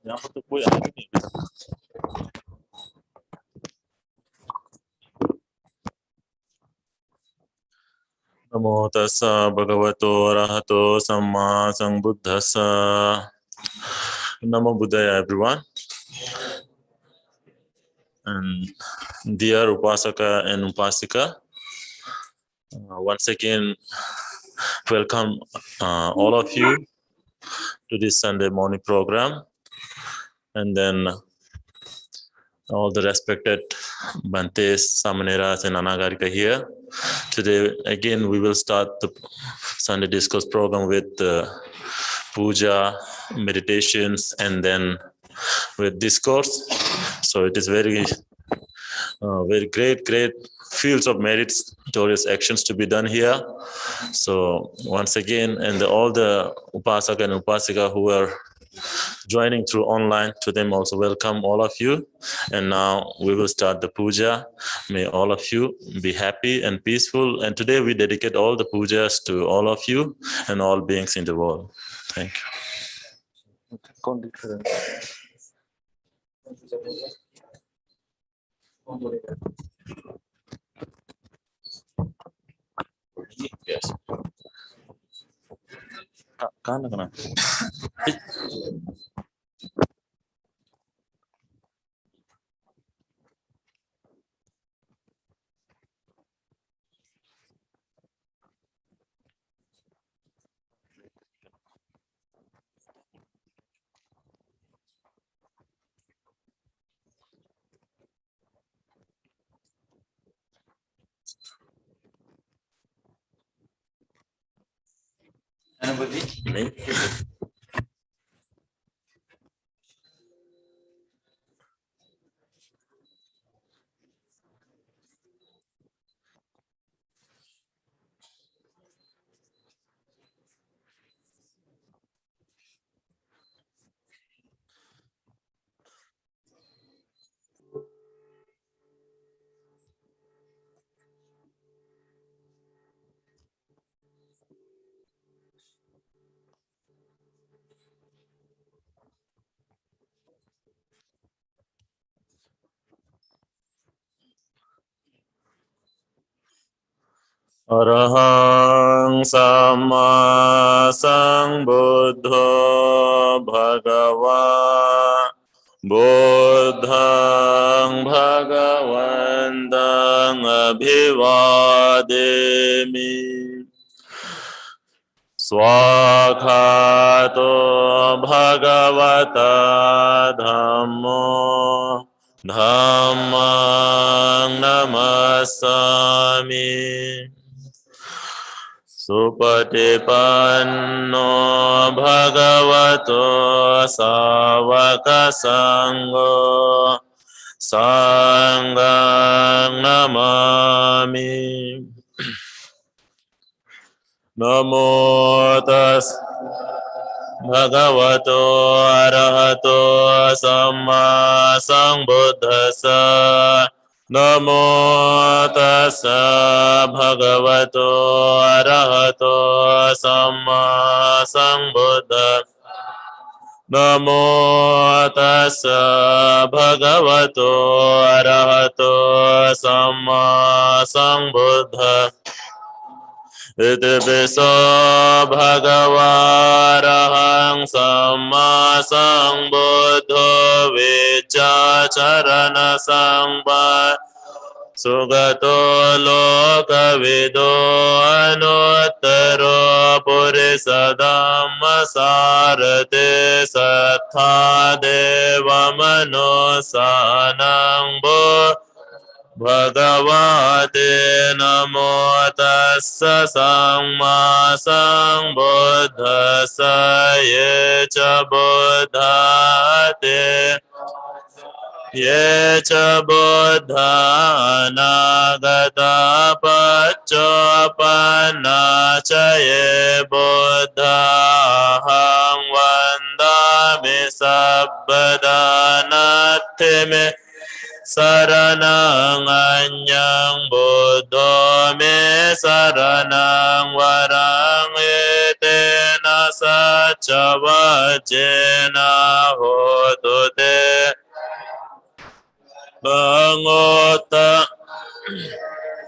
यहाँ पर तो कोई आया नहीं। नमो तस्सा भगवतो अरहतो सम्मा संबुद्धस्सा. Namo Buddhaya, everyone. And dear Upasaka and Upasika, once again, welcome all of you to this Sunday morning program. And then all the respected Bhantes, Samaneras, and Anagarika here. Today, again, we will start the Sunday Discourse program with puja, meditations, and then with discourse. So it is very great fields of meritorious actions to be done here. So once again, and all the Upasaka and Upasika who are joining through online, to them also welcome all of you. And now we will start the puja. May all of you be happy and peaceful. And today we dedicate all the pujas to all of you and all beings in the world. Thank you. Yes. Anybody? Arahang Samma Sambuddho Bhagava Buddhang Bhagavantang Abhivademi Swakhato Bhagavata Dhammo Dhammang Namasami Supatipanno Bhagavato Savaka Sangho Sanghang Namami. Namo Tas Bhagavato Arahato Samma Sambuddhassa. Namo tassa bhagavato arahato samma sambuddha. Namo tassa bhagavato arahato samma sambuddha. Iti piso bhagavarahang samma sambuddho vichacharana sangpa sugato lokavido anuttaro purisa dhamma sarate sattha deva manosanang bodha Bhagavate namo tassa samma sambuddhassa ye cha buddhate ye cha buddha anagata paccappanna cha ye buddha aham vandami sabbada nattime Saranang anyang buddho me saranang varang etena sacha vajena hotu te bangota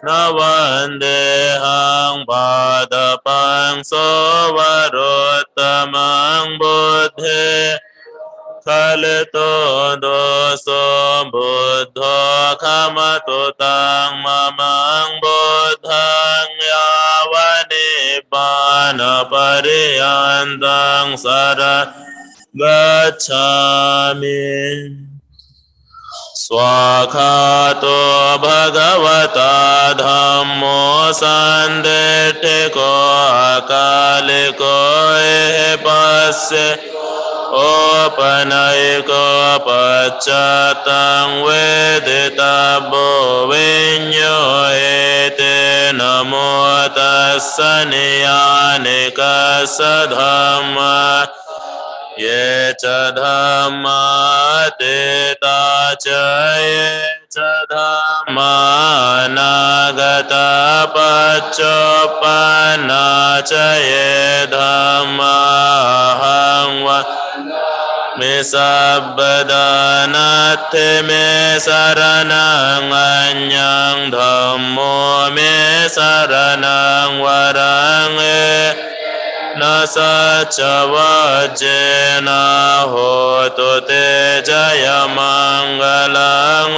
navandehang padapang sovarottamang buddhe Kalito doso buddho kamato tang mamang buddhang yavani pana pariyantang sara gacchami Swakhato bhagavata dhammo sandetiko akaliko passe Opanayiko paccatang veditabo vinyo ete namo tassa niyanika sadhamma ye ca dhamma teta ca ye ca dhamma nagata paccappanna ca ye dhamma hangva Misabbada natte me saranang anyang dhammo me saranang varang Nasa vajena hotu te jaya mangalang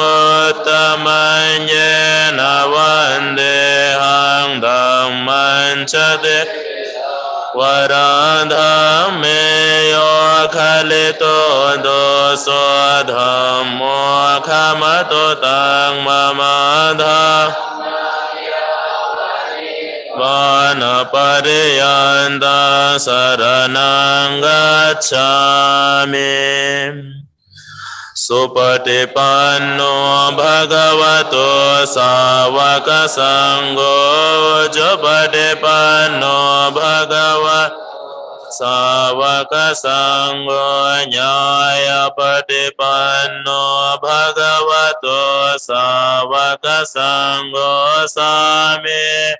uttamanyena vandehang dhamman chate Varandhame yo khalito doso dhammo khamato tang mamadha Vana pariyanta saranang gacchami Supatipanno bhagavato savaka sangho Japatipanno bhagavato savaka sangho Nyaya patipanno bhagavato savaka sangho Sami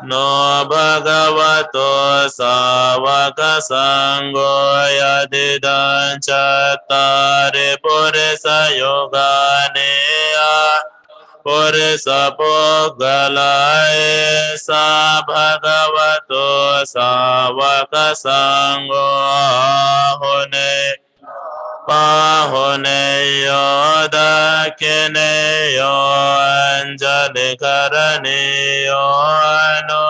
No bhagavato savaka sangho yadidan chattari purisa yoganeya purisa pogalae sa bhagavato savaka sangho ahone Pahoneyo dakineyo anjali karaniyo ano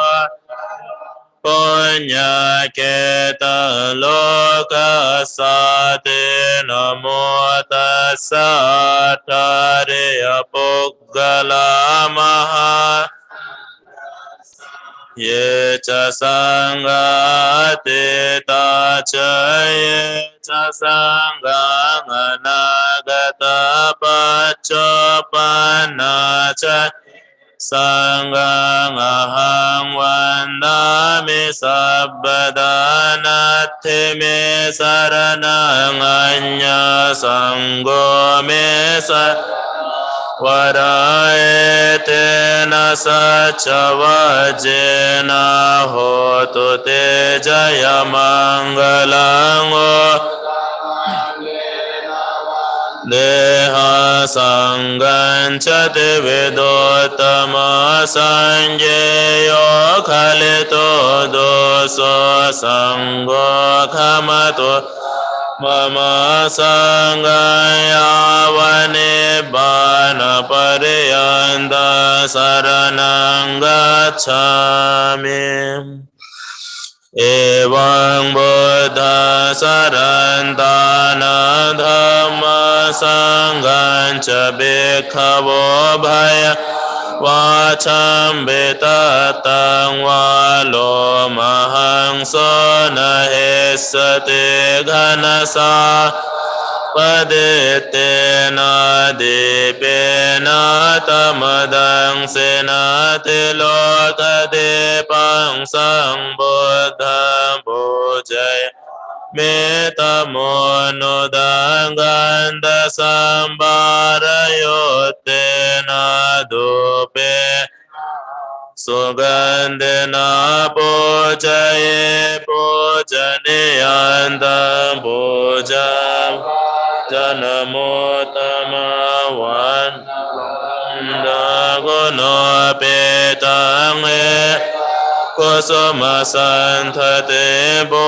punya keta loka sate namo tassa tariya puggala maha Ye ca sangha te ta ca ye ca sangha anagata paccappanna ca sangha aham vandami sabbada natte me saranang anya sangho me วรายเตนะสัจวัจเจนะโหตุเตจยมังกลังโอเดหะสังกัญจเตเวโดตมะสัญเยโยคะลิโตโดโสสังโฆขมตุมะมะสังฆายาวะนิบานะปริยันตสรณังกัจฉามิเอวังบุตตะสรันตานะธัมมาสังฆัญจเบกขโวภยวาชัมเบตตังวาโลมหังโสนะเหสติฆนะสาปเดเตนะดิเปนะตมดังเสนาเทโลกเดปังสังบุตตังปุจยเมตโมโนดังกันตสัมบารโยเตนะดุเปสุกันเดนะปุจเยปุจเนยันตังปุจามจันโมตมะวันดากุโนเปตังเอกุสมาสันทเตปุ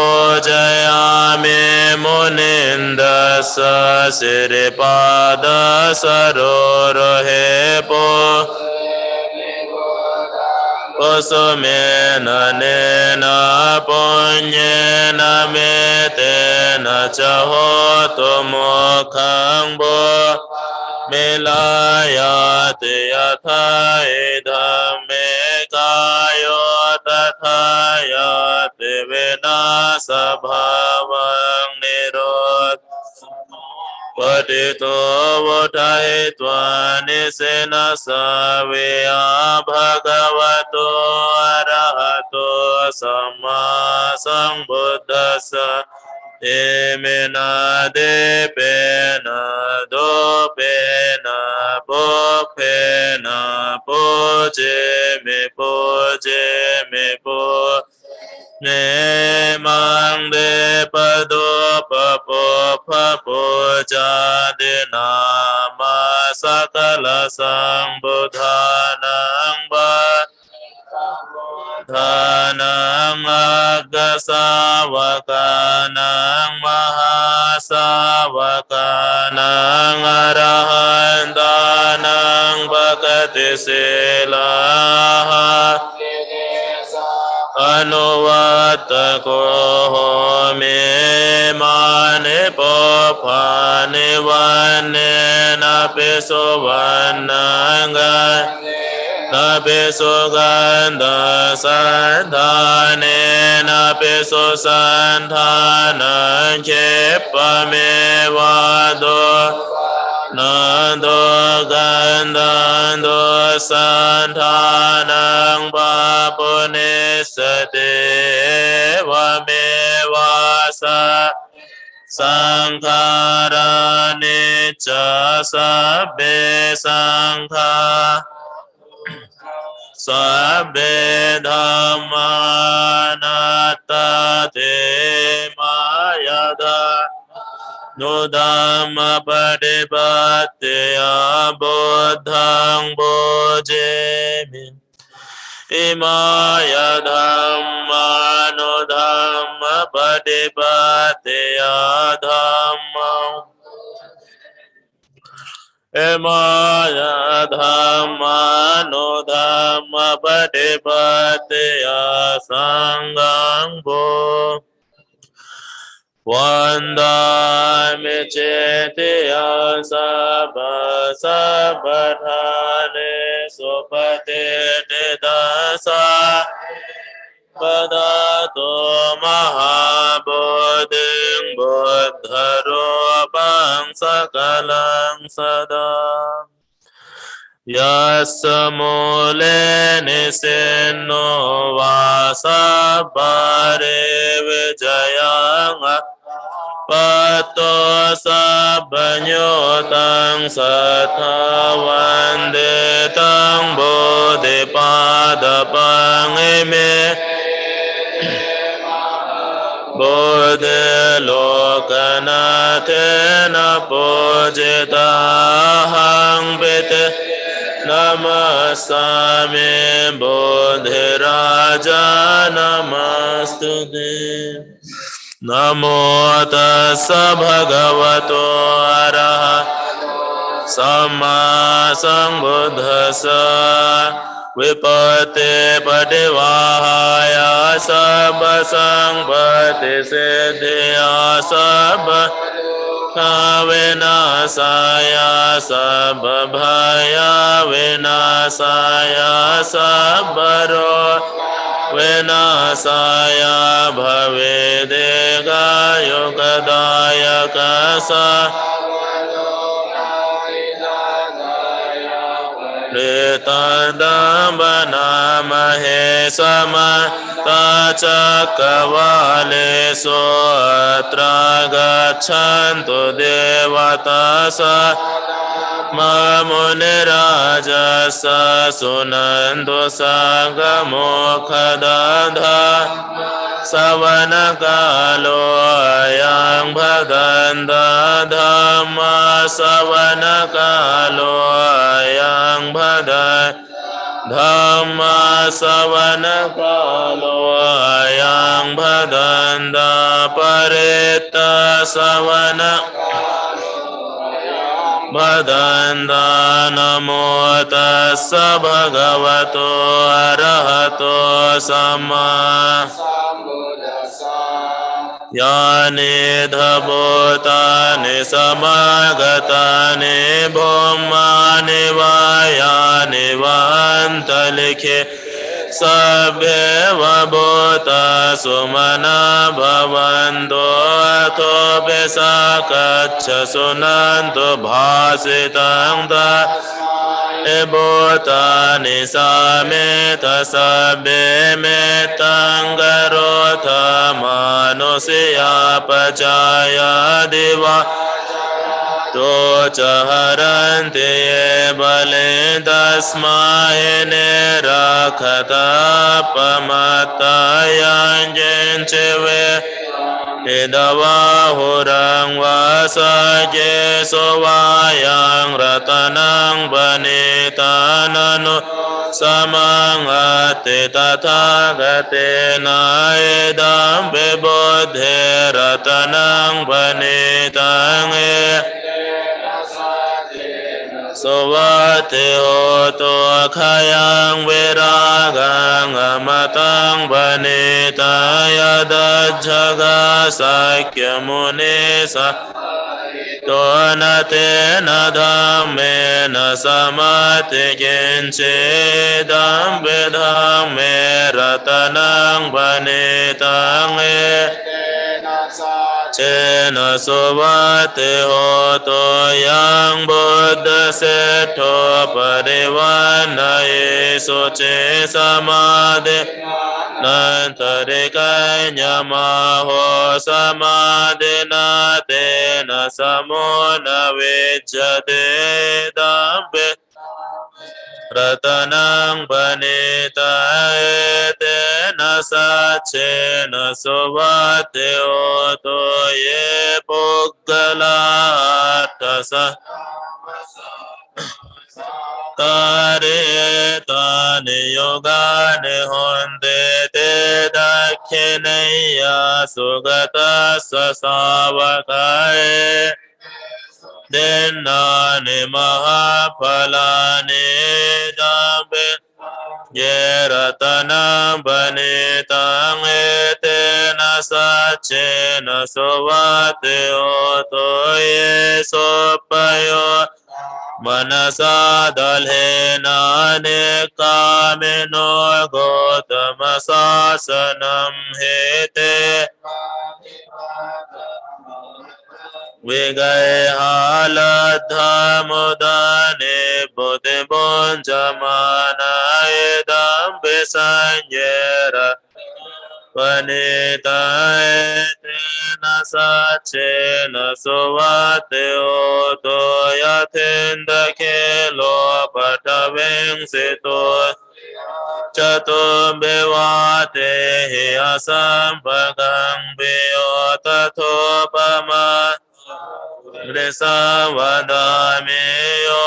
จยามิมุนินดัสสะสิริปาดัสสะโรโรเหปุปุสุเมนะเนนะปุญเยนะเมเตนะจะโหตุโมขังบุเมลายาติยะทายธัมเมกายโยตัทายาติเวนัสภาวังนิโรธปฏิโตวุทัยตวานิเสนะสะเวอะภะคะวะโตอะระหะโตสัมมาสัมพุทธัสสะเอเมนะเดเปนะโดเปนะโปเปนะโปเจเมโปเจเมโปเนมังเดปโดปโปภะโปจาเดนามาสักกะสังบุทานังบาทานังอักขสาวกานังมหาสาวกานังอรหันตานังปกติสิลาอนุวัตโกโหเมมานิปภานิวันเนนะปิสุวรรณังกันนะปิสุกันตสันธาเนนะปิสุสันธานังเขปะเมวะโตนันโตกันตันโตสันธานังปะปุเนสติวะเมวะสะสังขารานิจจสัพเพสังขาสัพเพธัมมานัตตาเตมายาดานุดัมมะปฏิปัตติยาบุตถังปุจเจมิอิมายาธัมมานุธัมมะปฏิปัตติยาธัมมังอิมายาธัมมานุธัมมะปฏิปัตติยาสังฆังปุวันดามิเจติยาสัพพะสัพพะทานิสุปฏิทิตัสสะปะดาตุมหาบุติงบุตถรูปังสกลังสดายัสสมุเลนิสินโนวาสัพพะเรวิจยัง ปัตโตสัพพโยตังสัทธาวันเดตังโบธิปาดปังเอเมบุเดโลกนาเทนะปุจิตาหังเปเตนามัสสามิบุธิราชานามัสตุเตนะโมตัสสะภะคะวะโตอะระหะสัมมาสัมพุทธัสสะวิปัสสติปฏิวาหายาสัพพสังปฏิสิทธิยาสัพพทาเวนัสายาสัพพพายาเวนัสายาสัพพโรเวนัสายาภเวเดกายกดายกัสสะเรตันดัมบนามเหสมาตาจักรวาเลโสตรากัจฉันตุเดวตาสะมามุนิราจัสสะสุนันตุสังฆโมคขดันทาสวนกาโลยังพดันตาธัมมาสวนกาโลยังพดันธัมมาสวนกาโลยังพดันตาปริตตสวนพดันตานะโมตัสสะภะคะวะโตอะระหะโตสัมมาญาณิทะโบตานิสมากตานิบุมมานิวายานิวันตลิเขสัพเพวะโบตาสุมาณาภวันโตอะโทเปสักขัจฉสุนันตุภาสิตังตาเอโบตานิสาเมทัสสะเบเมตังกโรธามานุสิยาปจายาดิวะโตจะหรันติเยบาเลตัสมาเอเนราคตาปมัตตายังเจนเจเวอิดาวะหุรังวาสะเจโสวายังรัตนังปณิตานันุสมังอัตติตถาคเตนะเอดัมเปบุตเถรัตนังปณิตังเอสวัสดิโหตุขยังเวรากังอมตังปณิตายาดัจจกาสักขมุนิสัโตนะเตนะธัมเมนะสมาธิกินจิดัมเปธัมเมรัตนังปณิตังเอเชนะสุวัตติโหตุยังบุตตเสถโธปริวันนะเยสุเจสมาธินันตริกัญญมาโหสมาธินาเตนะสมุนะวิจจเตดัมเปรัตนังปณิตาเอเตนะสัจเจนะสุวัตติโหตุเยปุกขลาทัสสะตาเรตานิโยกานิหนเตเตดักเขเนยาสุกตัสสะสาวกายเดนานิมหาภลานิดัมเปเยรัตนังปณิตังเอเตนะสัจเจนะสุวัตติโหตุเยสุปโยมนัสสะดัลเหนะเนกาเมโนโกตมะสาสนัมเหเตวิกัยหาลัทธามุดานิบุติบุญจมานาเอดัมเปสัญเยระปณิตาเอเต na sa che na so va te o to ya ten da ke lo pa ta ven se to cha to be wa te he asam pa gang be o ta tho pa ma re sa va da me yo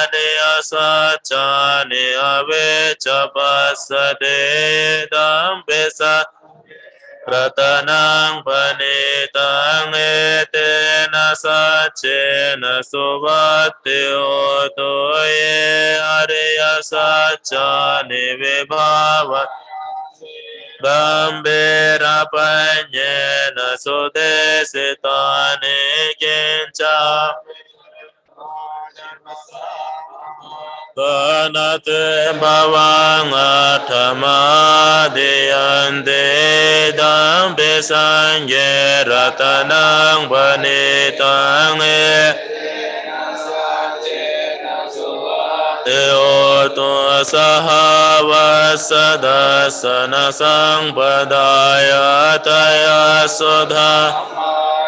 ade asa cha ne ave cha pa sa de dam be sa Ratanang panitang etena sacena suvate otoye ariya sacani vibhava Gambira panyena sudesitane kincha Kanate bhavanga tamadiyante dambe sanje ratanang panitang Teoto sahavasada sang padaya taya sudha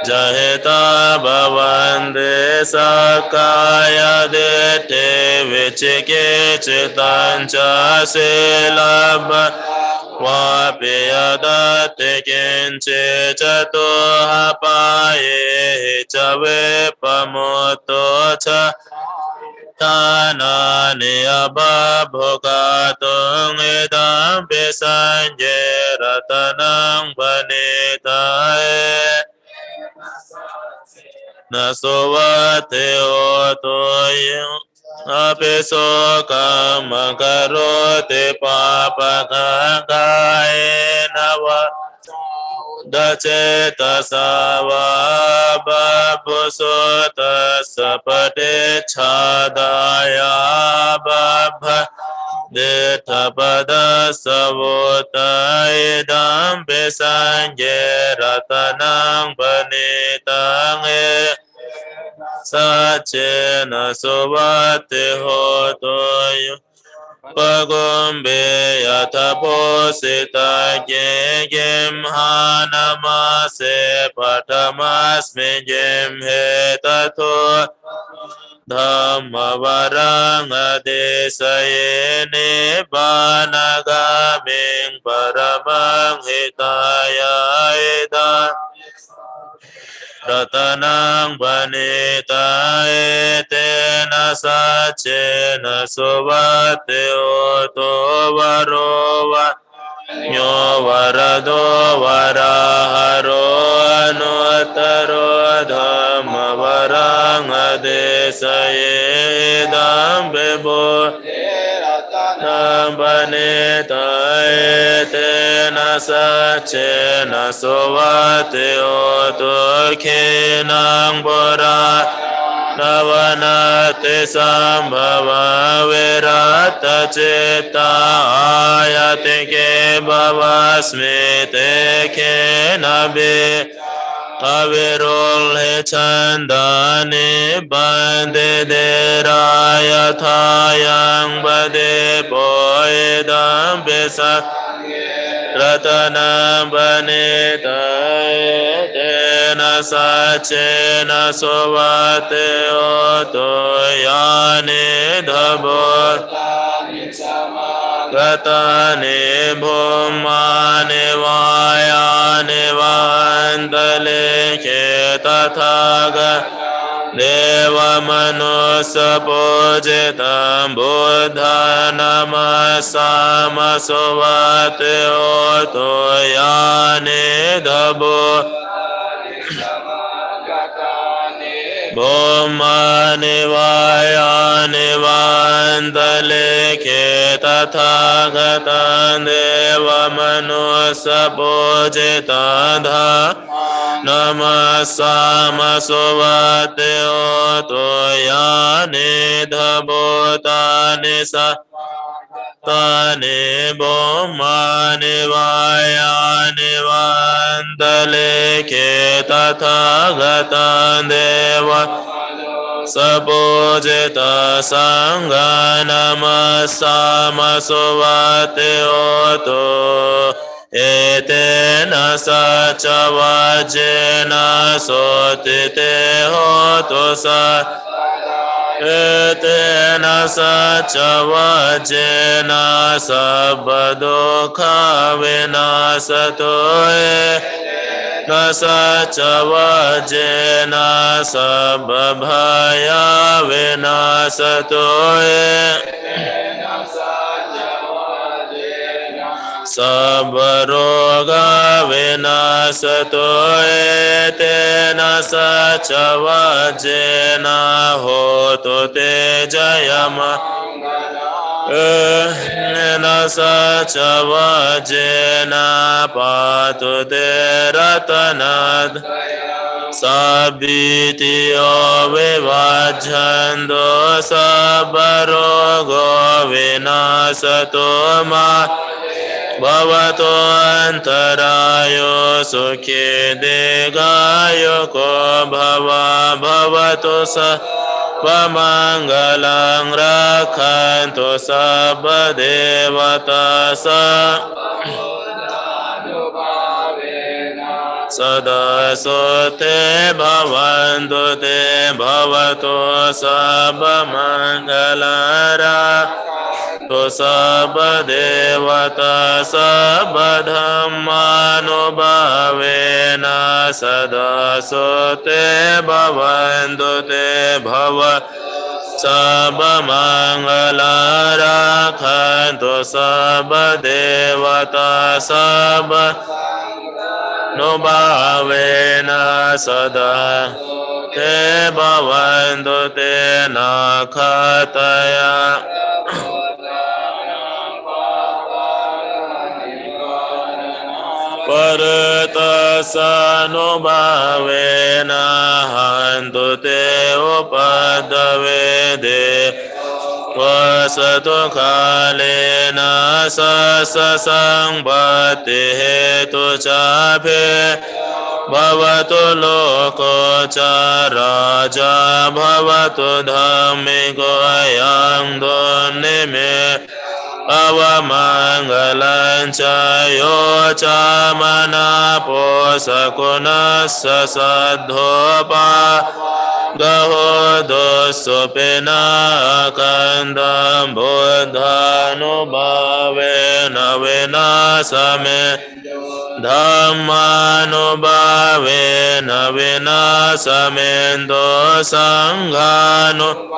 Jahita bhavande sakaya dete vichike chitancha silabha Vapiyadate kinche chato hapaye chave pamoto cha Tanani ababhogatung idam pisanje ratanang vanitae Nasovate otoying apiso kamakarote papakakae nava Daceta sava babusota sapade chadaya babha Detapada savota idam besanje ratanang panitang Sacena sovate hotoyo Pagombe yataposita gem hanamase patamasme gem hetato Dhamma varanga desayene banagaming paramang hitaya eda Ratanang vanita etena sacena sovate oto varova Nyo varado varaharo anuttaro dhamma varanga desaye dambebo Nambaneta etena sacena sovate oto kinang bora Navanate sambhava virata citta ayate ke bhavasmite ke nabe Avirul chandani bande deraya thayang bade poedam besa Ratana banita etena sacena sovate oto yani dhabo Gatani bhumani vayani vandale ke tathaga Deva manusa pujitam buddha namasama suvate oto yani dhabo Bhumani vayani vandale ke tathagata deva manusa pujitam Namasama suvate oto yani dhabo tani sa Tani bhumani vayani vandale ke tathagata deva Sabojita sangha namasama suvate oto Etena sacha vajena sotite hotu sa Etena sacha vajena sabbadukha vinasato Nasacha vajena sabbabhaya vinasato Sabbaroga vinasato etena sacha vajena hotu te jayama etena sacha vajena patu te ratanad Sabitiyo vivajjando sabbarogo vinasato ma Bhavato antarayo sukhi degayo ko bhava bhavato sa vamangalang rakhanto sabba devata sa Sada sote bhavantu te bhavato sabba mangalara To sabba devata sabba dhammanubhavena sada sote bhavantu te bhava sabba mangala rakhantu sabba devata sabba nubhavena sada te bhavantu te nakhataya Paratassanubhavena hantu te upadave de Vasato kalena sasa sangbhati hetu chape Bhavato loko cha raja bhavato dhammiko ayang donime Avamangalang cha yo cha mana posakunassa saddhopa Gaho dosso pena kandam buddhanubhavena vinasame Dhammanubhavena vinasamendo sanghanu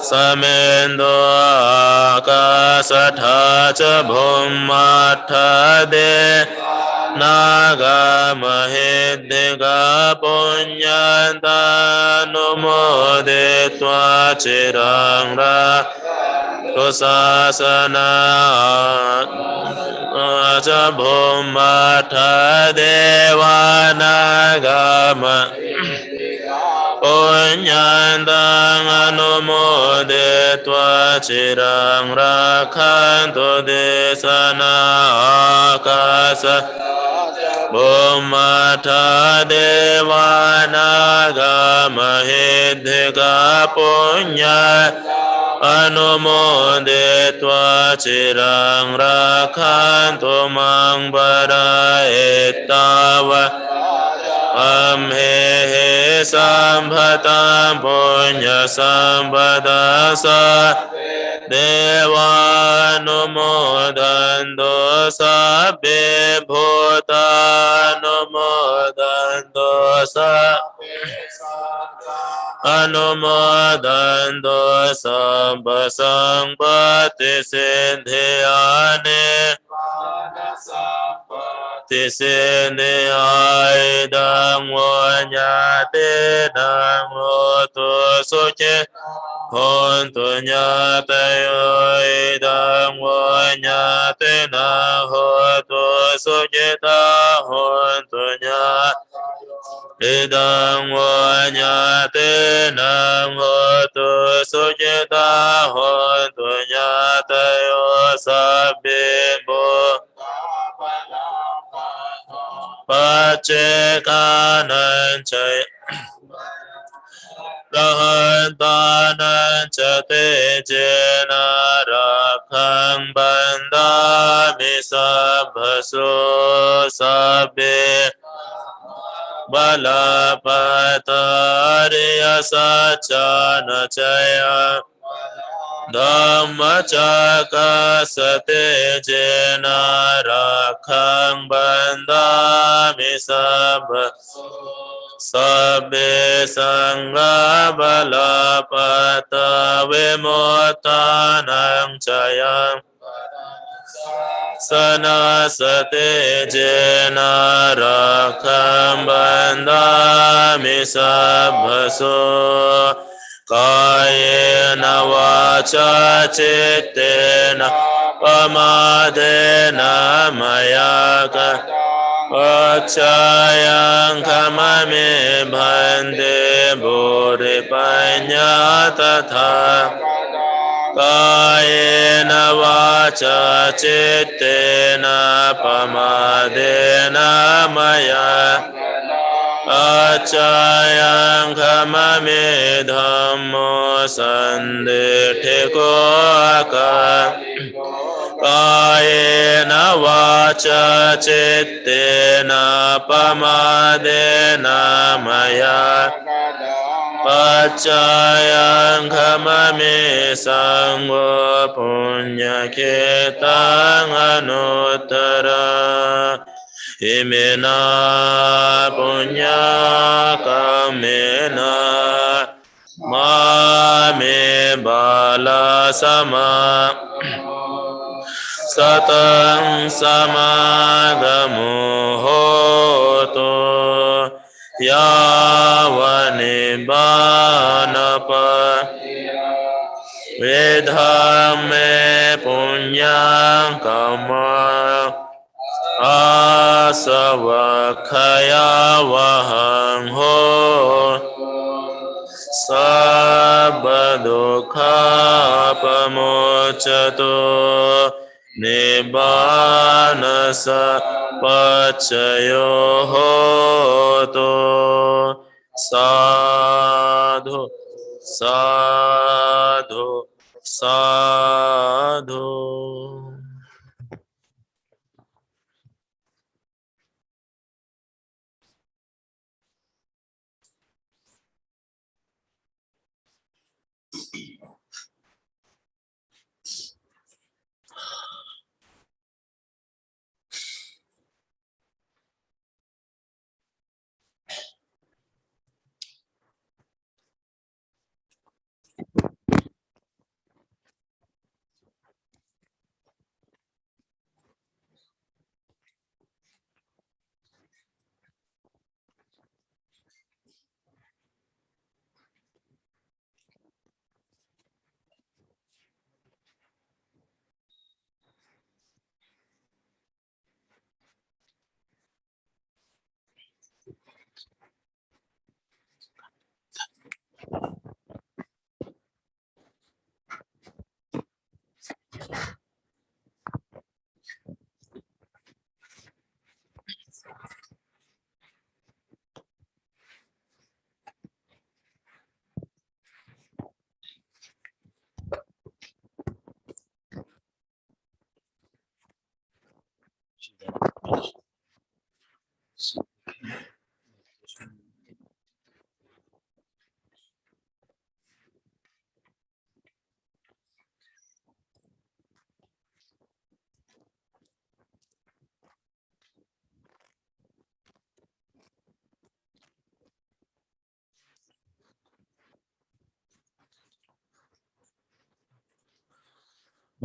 Samendo akasatha cha bhummatha de Naga mahedhiga punyanta numodetva chirang Tusasana cha bhummatha devanagama Punyantang anumodetva chirang rakhanto desana akasa Bhummatha devanagama mahedhiga punya Anumodetva chirang rakhanto mang paraetava Amhehe sambhatam punya sambhadasa Devanumodando sabbe bhutanumodando Anumodando sabba sangbhati siddhyane Tisene aidang wanyate nang oto soche honto nyatayo idang wanyate na hoto soche ta honto nyate idang wanyate nang hoto soche ta honto nyatayo sabimbo Pacekanan chay Rahantanan ca te jena rakhang bandami sabhaso sabbe balapatariya sachana chaya Dhammacakka sate jena rakhang bandami sabbe sangha balapata vimuttanang chayam sanasate jena rakhang bandami sabbaso Kayena vacha cittena pamadena mayaka Vachayang kamame bhande bhuri panya tatha Kayena vacha cittena pamadena maya Achayang kamame dhammo sandithiko aka Kayena vacha cittena pamadena maya Achayang kamame sangho punya ketang anuttara Imena punya kamena mame bala sama satang samagamu hoto yavane banapa vedhame punya kama Asavakaya vahang ho Sabadukha pamochato Nibbanasa pachayo hoto Sadhu Sadhu Sadhu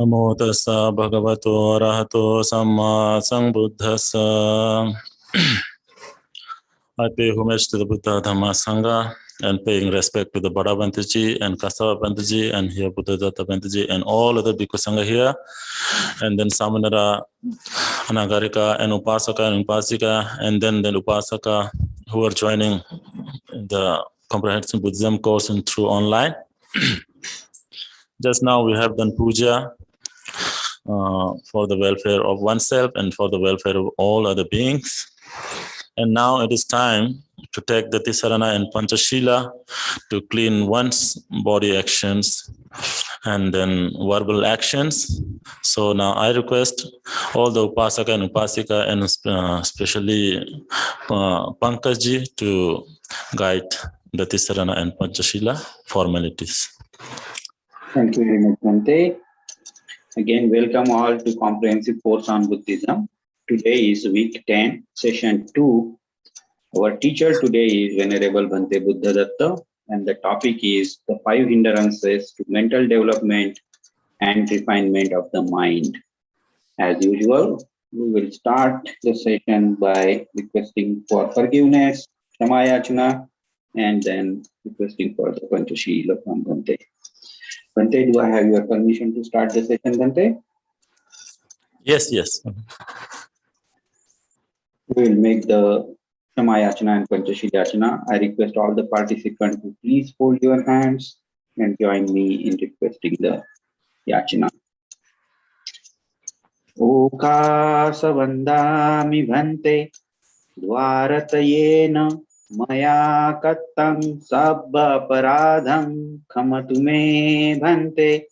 Namo tassa bhagavato arahato samma sambuddhassa. I pay homage to the Buddha, Dhamma, Sangha, and paying respect to the Bada Bantaji and Kasava Bantaji and here Buddha Datta Bantaji and all other Bhikkhu Sangha here. And then Samanara, Anagarika, and Upasaka and Upasika, and then the Upasaka who are joining the Comprehensive Buddhism course and through online. Just now we have done puja for the welfare of oneself and for the welfare of all other beings. And now it is time to take the Tisarana and Panchashila to clean one's body actions and then verbal actions. So now I request all the Upasaka and Upasika, and especially Pankajji, to guide the Tisarana and Panchashila formalities. Thank you very much, Bhante. Again, welcome all to Comprehensive Course on Buddhism. Today is week 10, session 2. Our teacher today is Venerable Bhante Buddhadatta, and the topic is the 5 hindrances to mental development and refinement of the mind. As usual, we will start the session by requesting for forgiveness, Shamayachana, and then requesting for the Panchashila from Bhante. Bhante, do I have your permission to start the session, Bhante? Yes. We will make the Shamayachana and Panchashila. I request all the participants to please hold your hands and join me in requesting the Yachana. Okasa vandami bhante dvaratayena maya kattam sabba paradham khamatu me bhante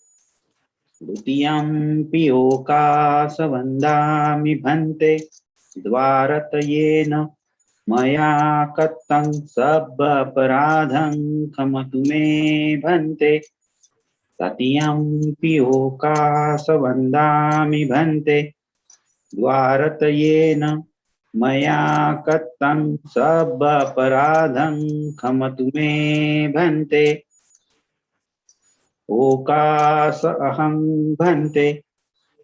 dutiyam pi okasa vandami bhante dvaratayena maya kattam sabba paradham khamatu me bhante tatiyam pi okasa vandami bhante dvaratayena maya kattam sabba paradham khamatu me bhante okasa aham bhante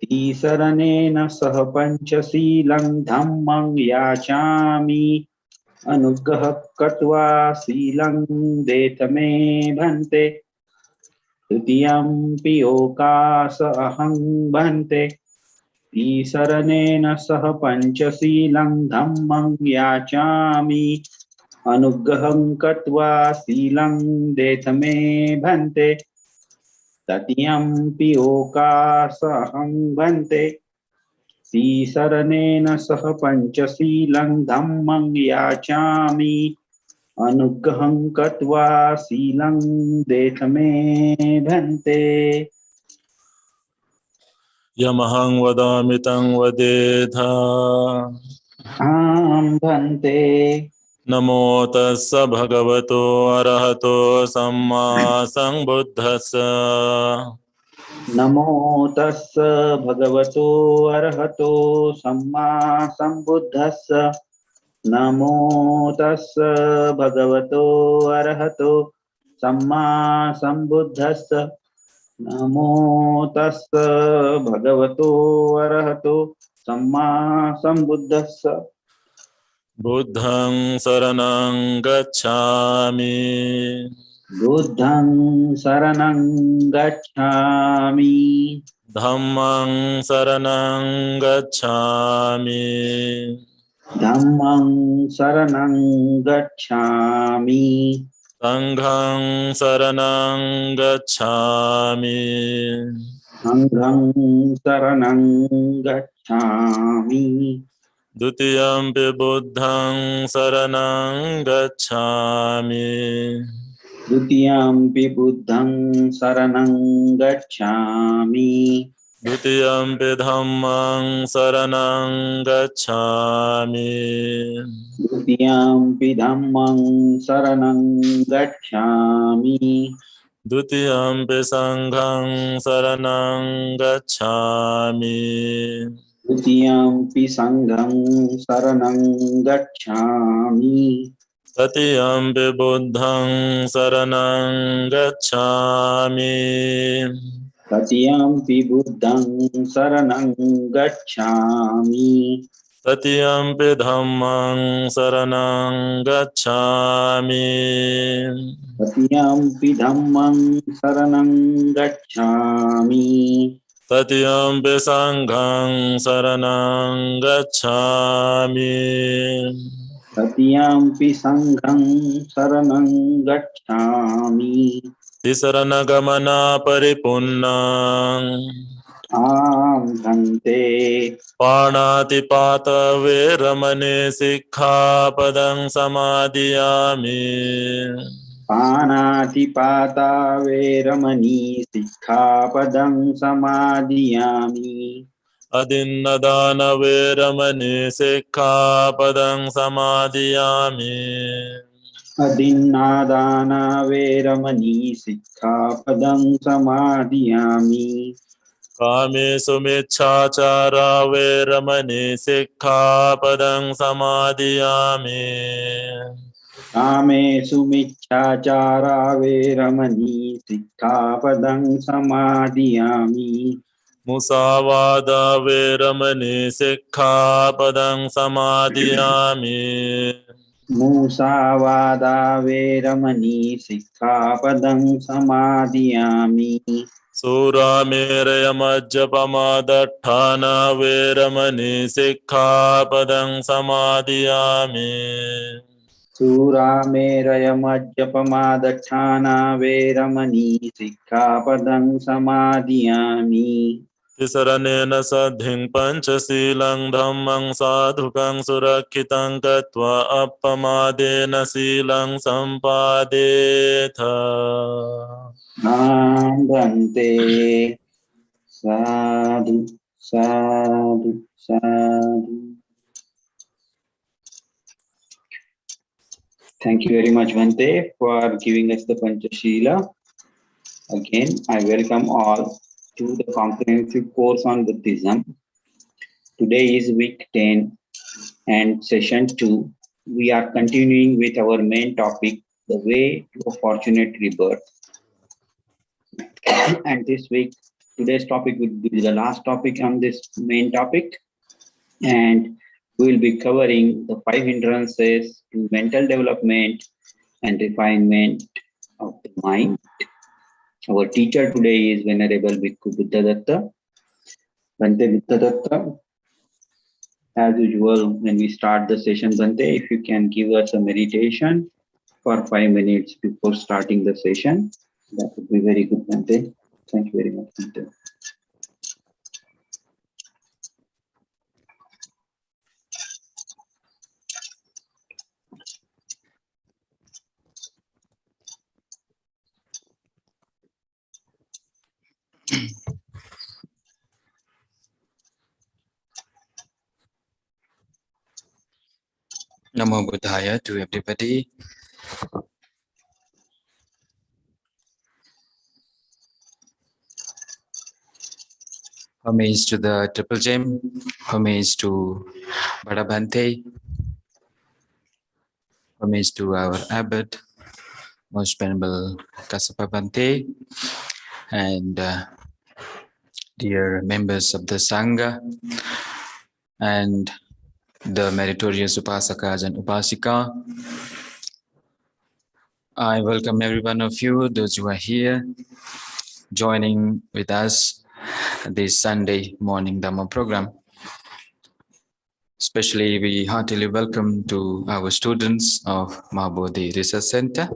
tisaranena sah panchasilam dhammam yachami anugrah katva silam detame bhante tutiyam pi okasa aham bhante tisaranena sah panchasilam dhammam yachami anugraham katva silam detame bhante tatiyam pi okasa aham bhante tisaranena sah panchasilam dhammam yachami anugraham katva silam detame bhante. Yamahang vadamitam vadedha. Bhante. Namo tassa bhagavato arahato samma sambuddhassa. Namo tassa bhagavato arahato samma sambuddhassa. Namo tassa bhagavato arahato samma sambuddhassa. Namo tassa bhagavato arahato samma sambuddhassa. Buddhang saranang gacchami. Buddhang saranang gacchami. Dhammang saranang gacchami. Dhammang saranang gacchami. Sanghang saranang gacchami. Sanghang saranang gacchami. Dutiyampi buddhang saranang gacchami. Dutiyampi buddhang saranang gacchami. Dutiyampi dhammang saranang gacchami. Dutiyampi dhammang saranang gacchami. Dutiyampi sanghang saranang gacchami. Dutiyampi sanghang saranang gacchami. Tatiyampi buddhang saranang gacchami. Tatiyampi buddhang saranang gacchami. Tatiyampi dhammang saranang gacchami. Tatiyampi dhammang saranang gacchami. Tatiyampi sanghang saranang gacchami. Tatiyampi sanghang saranang gacchami. Tisarana gamana paripunnang. Bhante. Panatipata veramane sikkhapadang samadhiyami. पानातिपाता वेरमणि सिक्खापदं समादियामि Adinnadana veramani sikkhapadang samadhiyami. अदिन्नादाना वेरमणि सिक्खापदं समादियामि Kamesu miccācara veramani sikkhapadang samadhiyami. कामेषु मिच्छाचारा वेरमणि सिक्खापदं समादियामि Musāvāda veramani sikkhapadang samadhiyami. मूसावादा वेरमणि सिक्खापदं समादियामि Sūrāmeraya majjapamādatthāna veramani sikkhapadang samadhiyami. सूरामेरयमज्जपमादच्छाना वेरमणि सिक्खापदं समादियामि Tisaranena saddhiṃ panchasīlaṃ dhammam sadhukam surakhitam katva appamādena sīlaṃ sampādetha. नान्दन्ते Sadhu Sadhu Sadhu Thank you very much, Bhante, for giving us the Panchashila. Again, I welcome all to the comprehensive course on Buddhism. Today is week 10 and session 2. We are continuing with our main topic, the way to a fortunate rebirth. And this week, today's topic will be the last topic on this main topic. And we will be covering the 5 hindrances to mental development and refinement of the mind. Our teacher today is Venerable Bhikkhu Buddhadatta. Bhante Buddhadatta, as usual, when we start the session, Bhante, if you can give us a meditation for 5 minutes before starting the session, that would be very good, Bhante. Thank you very much, Bhante. Namo Buddhaya to everybody. Homage to the Triple Gem, homage to Bhante, homage to our Abbot, Most Venerable Kassapa Bhante, and dear members of the Sangha, and the meritorious Upasakas and Upasika. I welcome every one of you, those who are here, joining with us this Sunday morning Dhamma program. Especially, we heartily welcome to our students of Mahabodhi Research Center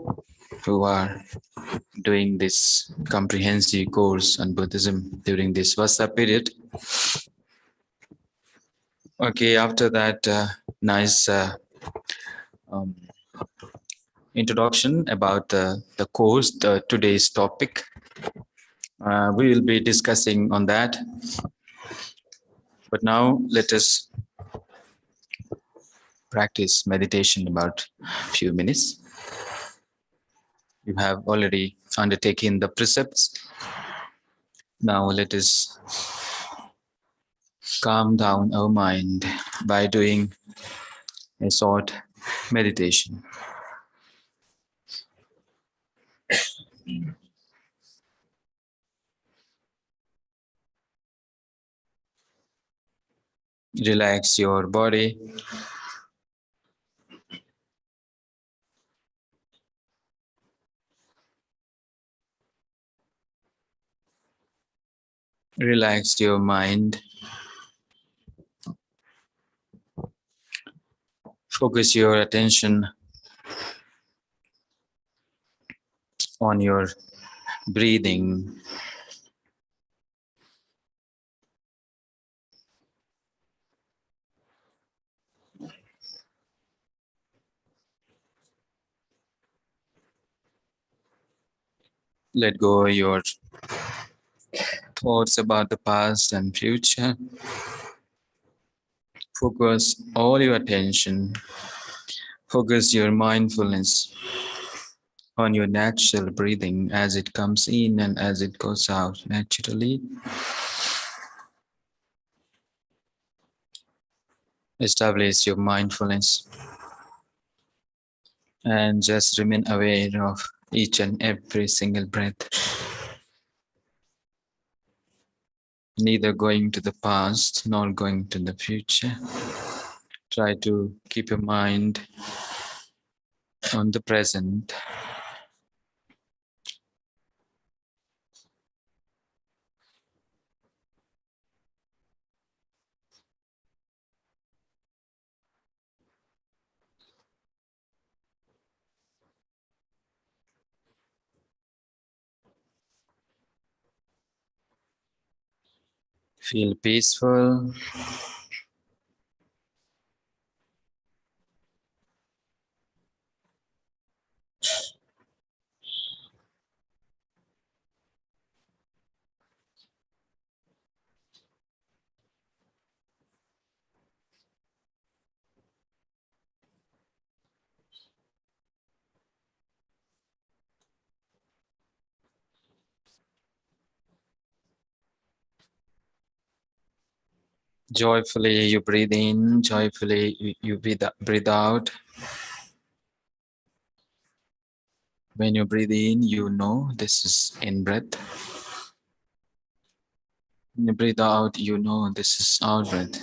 who are doing this comprehensive course on Buddhism during this Vasa period. Okay, after that nice introduction about the course, today's topic, we will be discussing on that. But now let us practice meditation about a few minutes. You have already undertaken the precepts. Now let us calm down our mind by doing a short meditation. Relax your body. Relax your mind. Focus your attention on your breathing. Let go of your thoughts about the past and future. Focus all your attention, focus your mindfulness on your natural breathing as it comes in and as it goes out naturally. Establish your mindfulness and just remain aware of each and every single breath, neither going to the past nor going to the future. Try to keep your mind on the present. Feel peaceful. Joyfully you breathe in, joyfully you breathe out. When you breathe in, you know this is in breath. When you breathe out, you know this is out breath.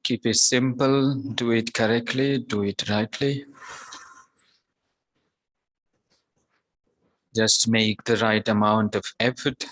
Keep it simple, do it correctly, do it rightly. Just make the right amount of effort.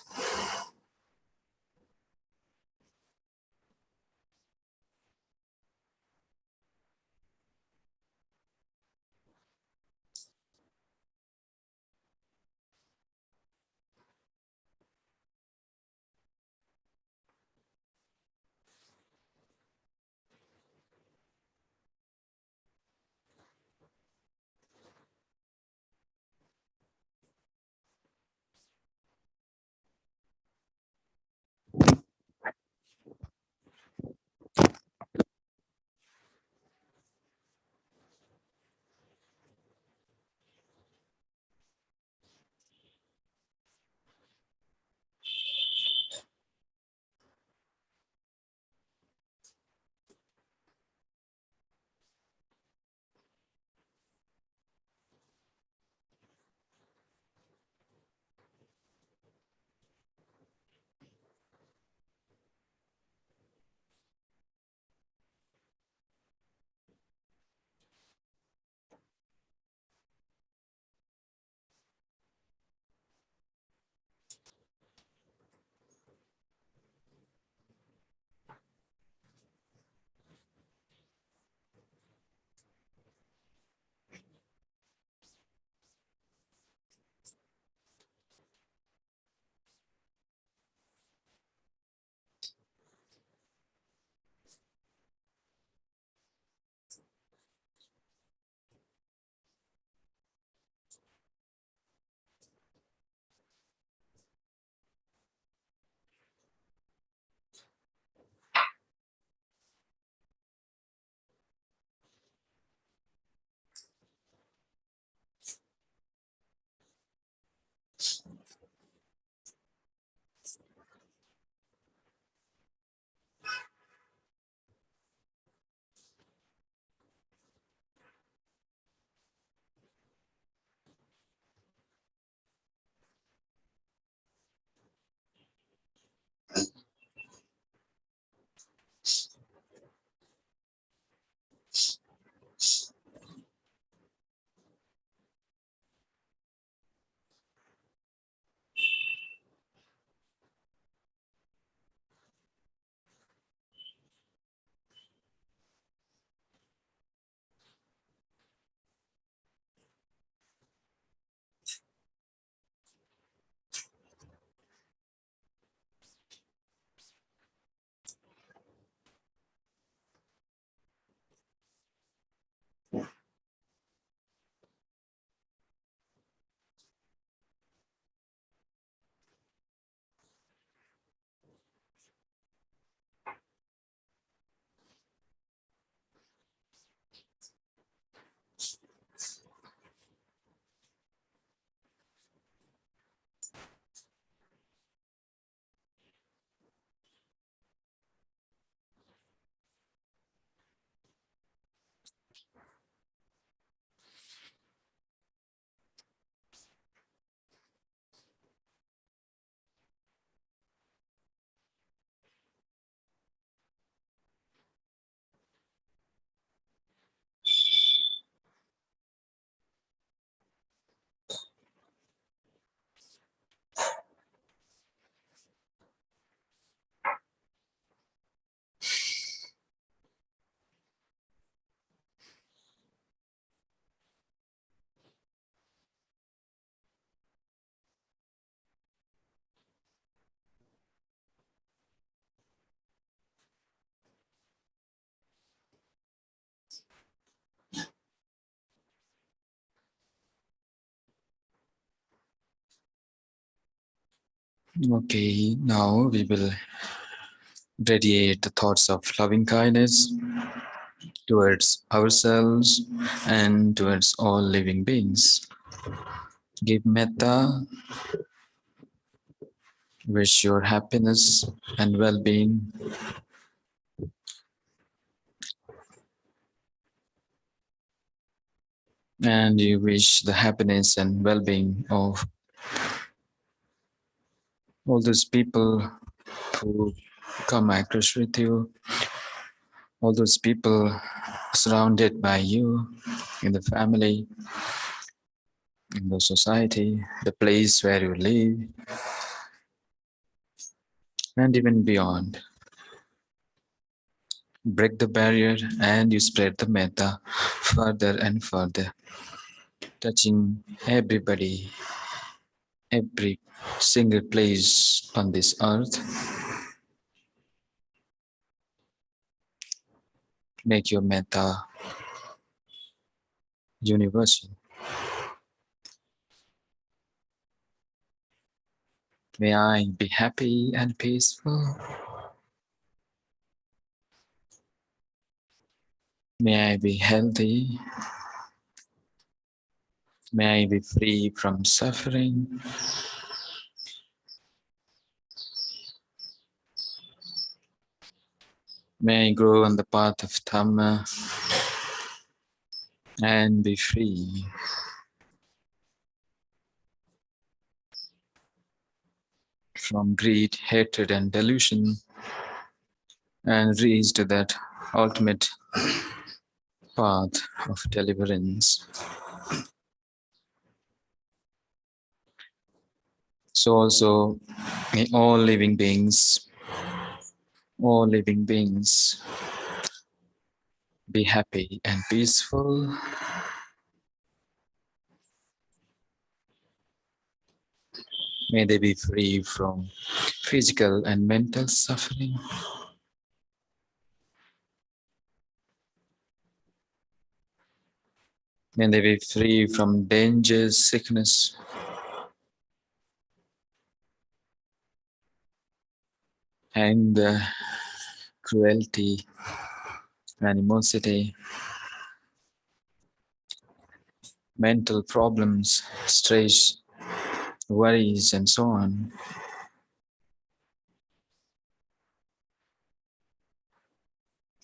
Okay, now we will radiate the thoughts of loving kindness towards ourselves and towards all living beings. Give metta, wish your happiness and well-being. And you wish the happiness and well-being of all those people who come across with you, all those people surrounded by you in the family, in the society, the place where you live, and even beyond. Break the barrier and you spread the metta further and further, touching everybody, every single place on this earth. Make your metta universal. May I be happy and peaceful. May I be healthy. May I be free from suffering. May I grow on the path of DHAMMA and be free from greed, hatred, and delusion, and reach to that ultimate path of deliverance. So also, may all living beings be happy and peaceful. May they be free from physical and mental suffering. May they be free from dangers, sickness, anger, cruelty, animosity, mental problems, stress, worries, and so on.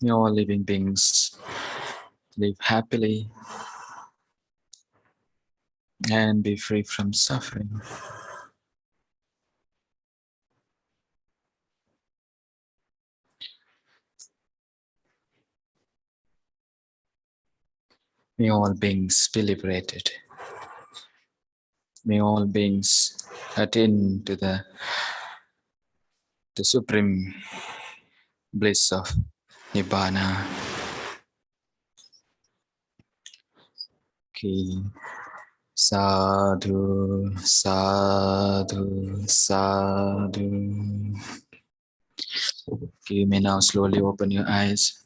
May all living beings live happily and be free from suffering. May all beings be liberated. May all beings attain to the supreme bliss of Nibbana. Okay. Sadhu, sadhu, sadhu. Okay, you may now slowly open your eyes.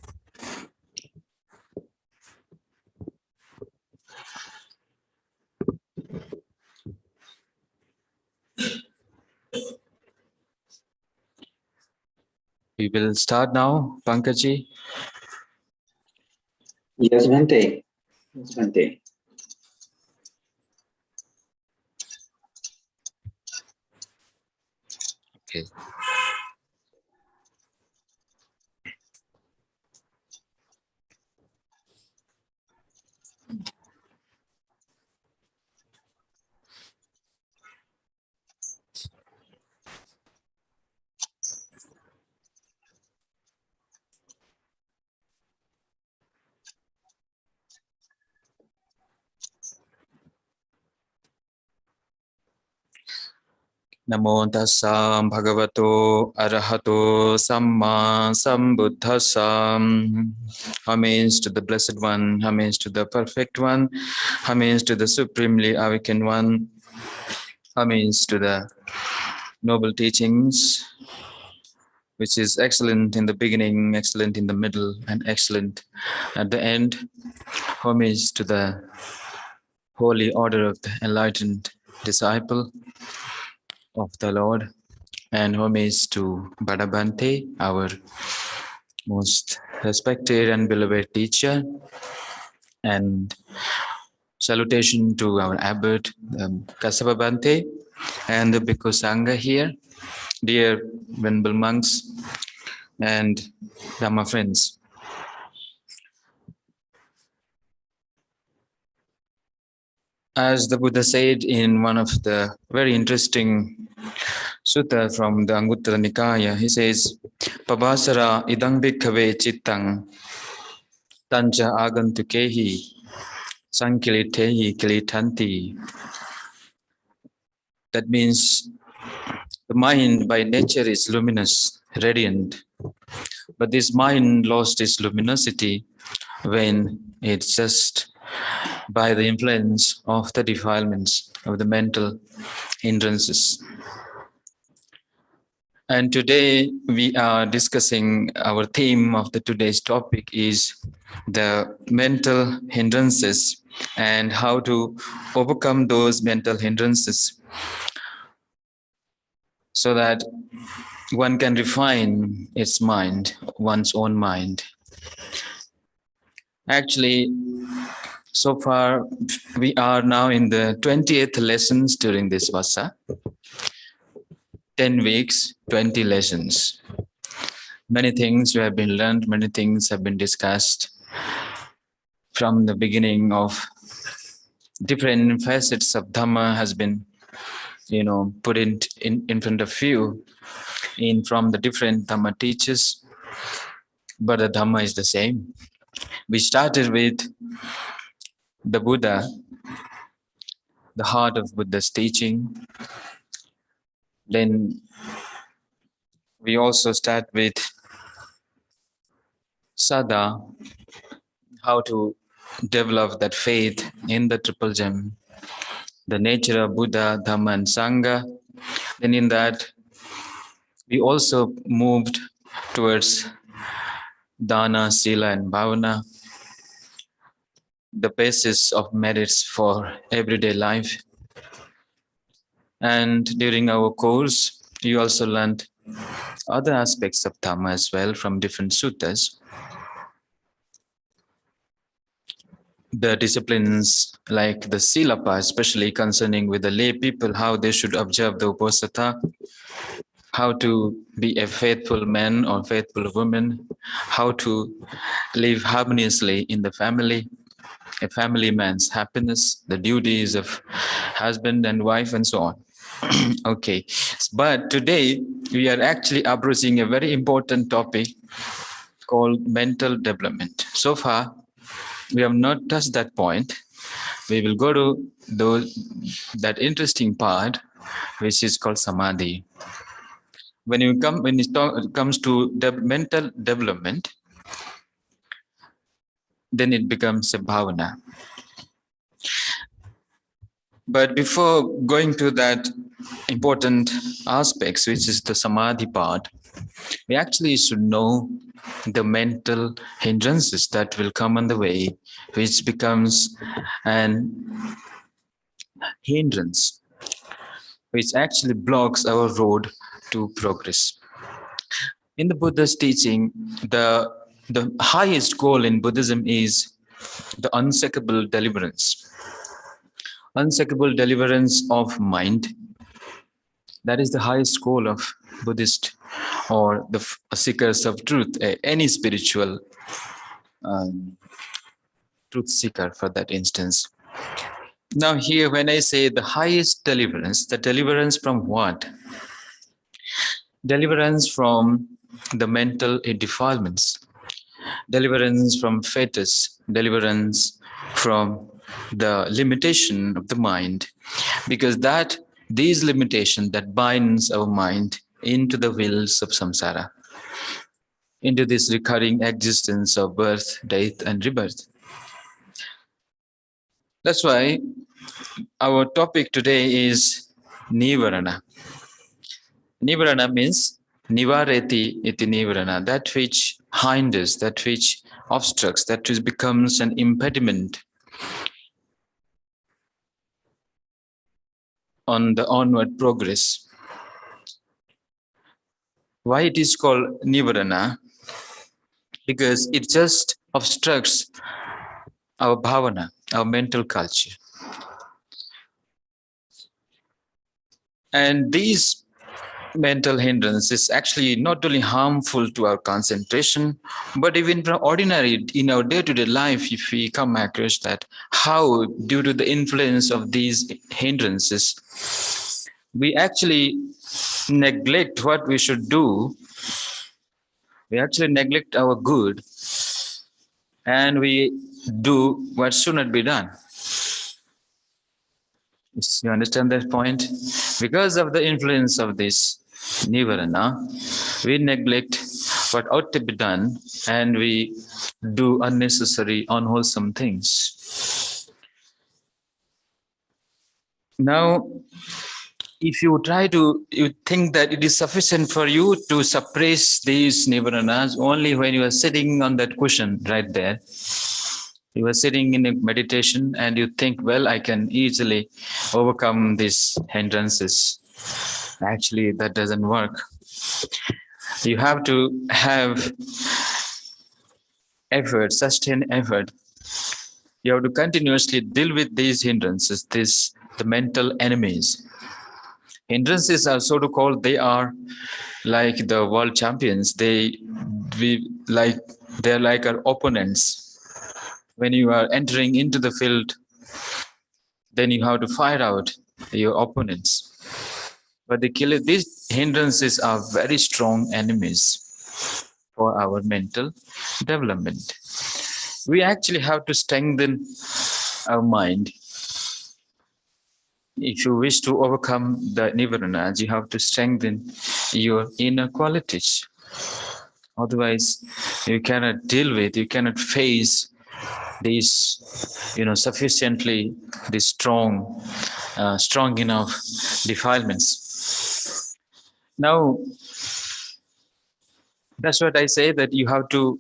We will start now, Pankaji. Yes, Bhante. Yes, Bhante. Okay. Namo tassa bhagavato arahato samma sambuddhassa. Homage to the Blessed One, homage to the Perfect One, homage to the Supremely Awakened One, homage to the noble teachings, which is excellent in the beginning, excellent in the middle, and excellent at the end. Homage to the holy order of the enlightened disciple of the Lord. and homage to Bhadabhante, our most respected and beloved teacher, and salutation to our abbot, Kasababante, and the Bhikkhu Sangha here, dear venerable monks and Dhamma friends. As the Buddha said in one of the very interesting sutta from the Anguttara Nikaya, he says, Pabasara idang bhikkhave chittang tancha agantukehi sankilitehi kilitanti. That means the mind by nature is luminous, radiant, but this mind lost its luminosity when it's just by the influence of the defilements of the mental hindrances. And today we are discussing, our theme of the today's topic is the mental hindrances and how to overcome those mental hindrances so that one can refine its mind, one's own mind. Actually, so far we are now in the 20th lessons during this Vasa. 10 weeks, 20 lessons. Many things have been learned, many things have been discussed from the beginning of different facets of Dhamma has been, put in front of you from the different Dhamma teachers, but the Dhamma is the same. We started with the Buddha, the heart of Buddha's teaching. Then we also start with Sada, how to develop that faith in the triple gem, the nature of Buddha, Dhamma, and Sangha. Then in that, we also moved towards Dana, Sila, and Bhavana, the basis of merits for everyday life. And during our course, you also learned other aspects of Dhamma as well from different suttas. The disciplines like the Silapa, especially concerning with the lay people, how they should observe the Uposatha, how to be a faithful man or faithful woman, how to live harmoniously in the family, a family man's happiness, the duties of husband and wife, and so on. Okay, but today we are actually approaching a very important topic called mental development. So far, we have not touched that point. We will go to that interesting part, which is called samadhi. When it comes to mental development, then it becomes a bhavana. But before going to that important aspects, which is the samadhi part, we actually should know the mental hindrances that will come on the way, which becomes an hindrance, which actually blocks our road to progress. In the Buddha's teaching, the highest goal in Buddhism is the unshakable deliverance. Unshakable deliverance of mind. That is the highest goal of Buddhist or the seekers of truth, any spiritual truth seeker for that instance. Now here, when I say the highest deliverance, the deliverance from what? Deliverance from the mental defilements, deliverance from fetters, deliverance from the limitation of the mind, because these limitations that binds our mind into the wheels of samsara, into this recurring existence of birth, death, and rebirth. That's why our topic today is nivarana. Nivarana means nivareti iti nivarana, that which hinders, that which obstructs, that which becomes an impediment on the onward progress. Why it is called Nivarana? Because it just obstructs our bhavana, our mental culture. And these mental hindrances actually not only harmful to our concentration, but even from ordinary in our day-to-day life, if we come across that, how due to the influence of these hindrances, we actually neglect what we should do. We actually neglect our good, and we do what should not be done. You understand that point? Because of the influence of this nivarana, we neglect what ought to be done, and we do unnecessary, unwholesome things. Now, if you you think that it is sufficient for you to suppress these nivaranas only when you are sitting on that cushion right there. You are sitting in a meditation and you think, well, I can easily overcome these hindrances. Actually, that doesn't work. You have to have effort, sustained effort. You have to continuously deal with these hindrances, the mental enemies. Hindrances are so to call, they are like the world champions. They're like our opponents. When you are entering into the field, then you have to fire out your opponents. But these hindrances are very strong enemies for our mental development. We actually have to strengthen our mind. If you wish to overcome the nivaranas, you have to strengthen your inner qualities. Otherwise, you cannot deal with, you cannot face these, sufficiently, these strong enough defilements. Now, that's what I say, that you have to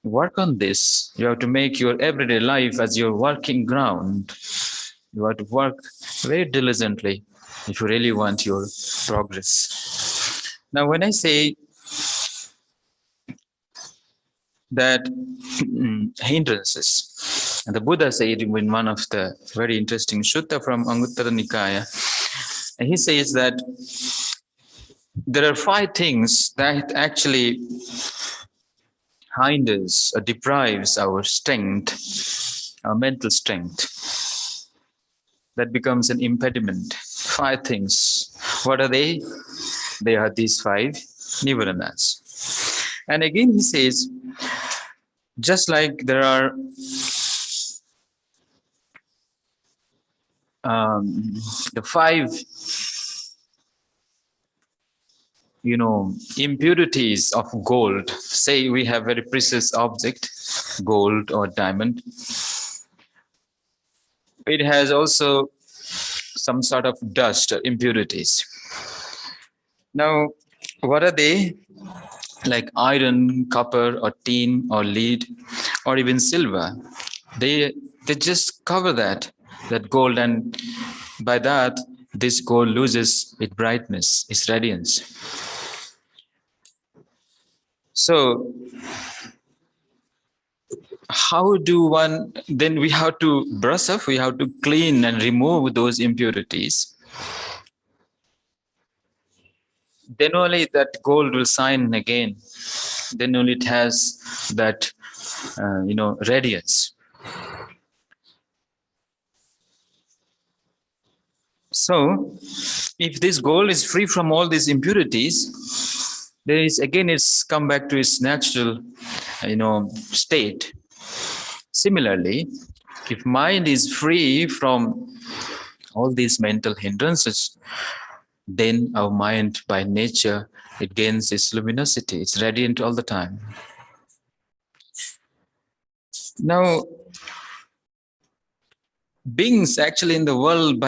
work on this. You have to make your everyday life as your working ground. You have to work very diligently if you really want your progress. Now, when I say that hindrances, and the Buddha said in one of the very interesting sutta from Anguttara Nikaya, and he says that there are 5 things that actually hinders or deprives our strength, our mental strength. That becomes an impediment. 5 things. What are they? They are these 5 nivaranas. And again he says, just like there are the 5 impurities of gold. Say we have very precious object, gold or diamond. It has also some sort of dust or impurities. Now, what are they? Like iron, copper, or tin, or lead, or even silver. They just cover that gold, and by that, this gold loses its brightness, its radiance. So, how do one, then we have to brush up, we have to clean and remove those impurities. Then only that gold will shine again. Then only it has that, radiance. So, if this gold is free from all these impurities, then it's come back to its natural, state. Similarly, if mind is free from all these mental hindrances, then our mind by nature, it gains its luminosity. It's radiant all the time. Now, beings actually in the world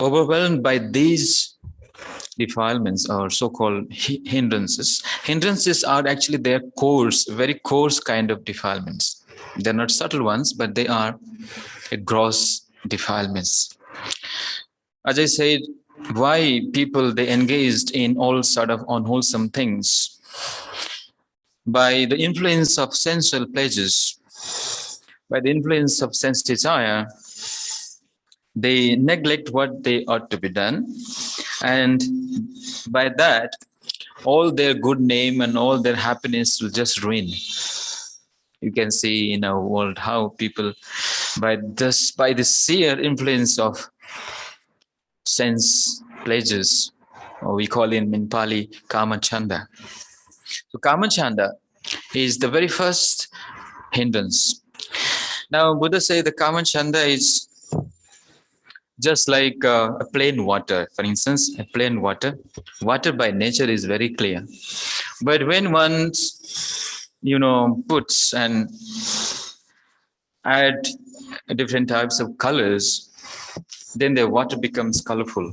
overwhelmed by these defilements or so-called hindrances. Hindrances are actually their coarse, very coarse kind of defilements. They're not subtle ones, but they are gross defilements. As I said, why people they engaged in all sort of unwholesome things. By the influence of sensual pleasures, by the influence of sense desire, they neglect what they ought to be done, and by that all their good name and all their happiness will just ruin. You can see in our world how people by the sheer influence of sense pleasures, or we call in Pali kama chanda. So kama chanda is the very first hindrance. Now Buddha say the kama chanda is just like a plain water. For instance, a plain water by nature is very clear, but when one puts and add different types of colors, then the water becomes colorful.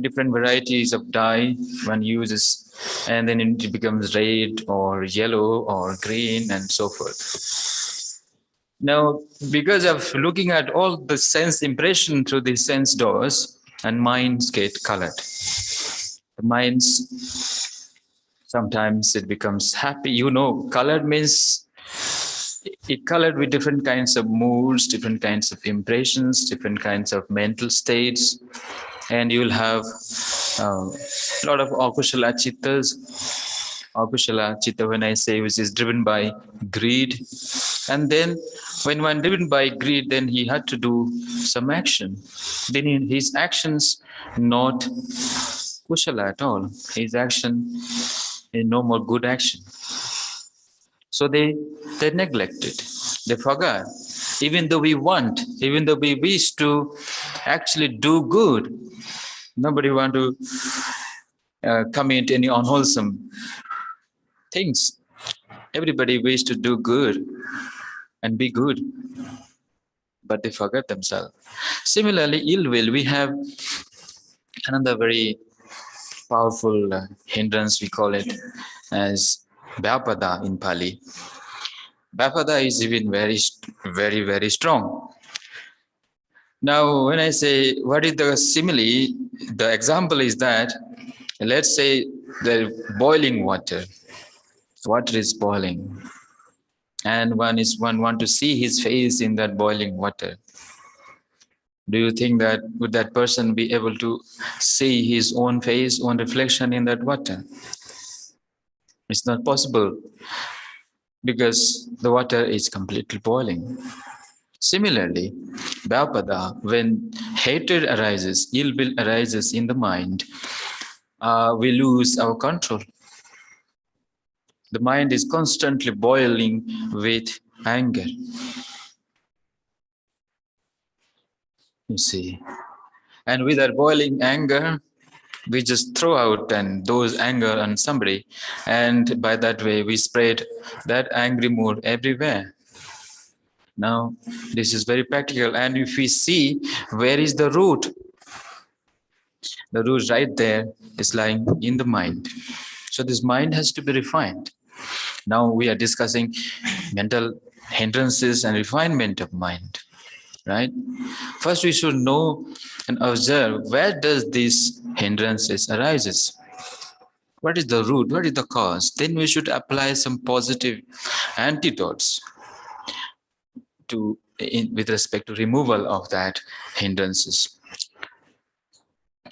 Different varieties of dye one uses, and then it becomes red or yellow or green and so forth. Now, because of looking at all the sense impression through the sense doors, and minds get colored. The minds, sometimes it becomes happy. Colored means it colored with different kinds of moods, different kinds of impressions, different kinds of mental states. And you'll have a lot of akushala chittas. Akushala chitta, when I say, which is driven by greed. And then when one driven by greed, then he had to do some action. Then his actions not kushala at all. His action is no more good action. So they neglected. They forgot. Even though we wish to actually do good, nobody want to commit any unwholesome things. Everybody wishes to do good and be good, but they forget themselves. Similarly, ill will, we have another very powerful hindrance, we call it as Vyapada in Pali. Vyapada is even very, very, very strong. Now, when I say what is the simile, the example is that, let's say the boiling water. Water is boiling, and one want to see his face in that boiling water. Do you think that would that person be able to see his own face, own reflection in that water? It's not possible, because the water is completely boiling. Similarly, Vyapada, when hatred arises, ill will arises in the mind, we lose our control. The mind is constantly boiling with anger. You see. And with that boiling anger, we just throw out and those anger on somebody. And by that way, we spread that angry mood everywhere. Now, this is very practical. And if we see where is the root right there is lying in the mind. So this mind has to be refined. Now we are discussing mental hindrances and refinement of mind, right? First, we should know and observe where does these hindrances arises. What is the root? What is the cause? Then we should apply some positive antidotes with respect to removal of that hindrances.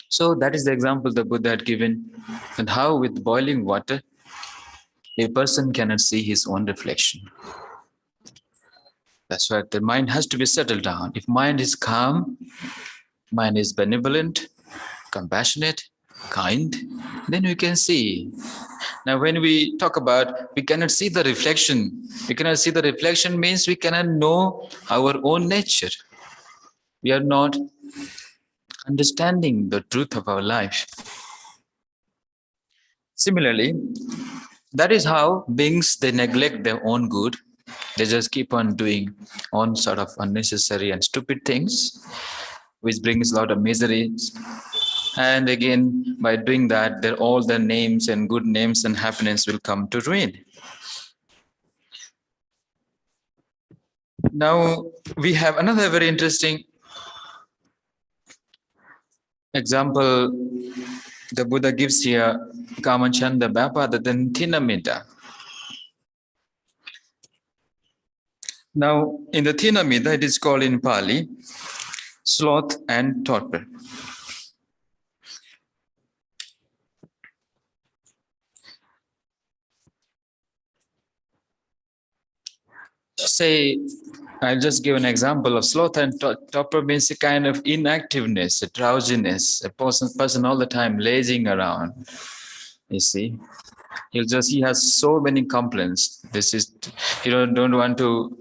So that is the example the Buddha had given, and how with boiling water, a person cannot see his own reflection. That's why the mind has to be settled down. If mind is calm, mind is benevolent, compassionate, kind, then we can see. Now when we talk about we cannot see the reflection, means we cannot know our own nature. We are not understanding the truth of our life. Similarly, that is how beings, they neglect their own good. They just keep on doing all sort of unnecessary and stupid things, which brings a lot of misery. And again, by doing that, all their names and good names and happiness will come to ruin. Now, we have another very interesting Example, the Buddha gives here Kamachanda Bhapada, then Thinamida. Now, in the Thinamida, it is called in Pali, sloth and torpor. Say, I'll just give an example of sloth and torpor means a kind of inactiveness, a drowsiness, a person all the time lazing around. You see, he has so many complaints. This is, you don't want to,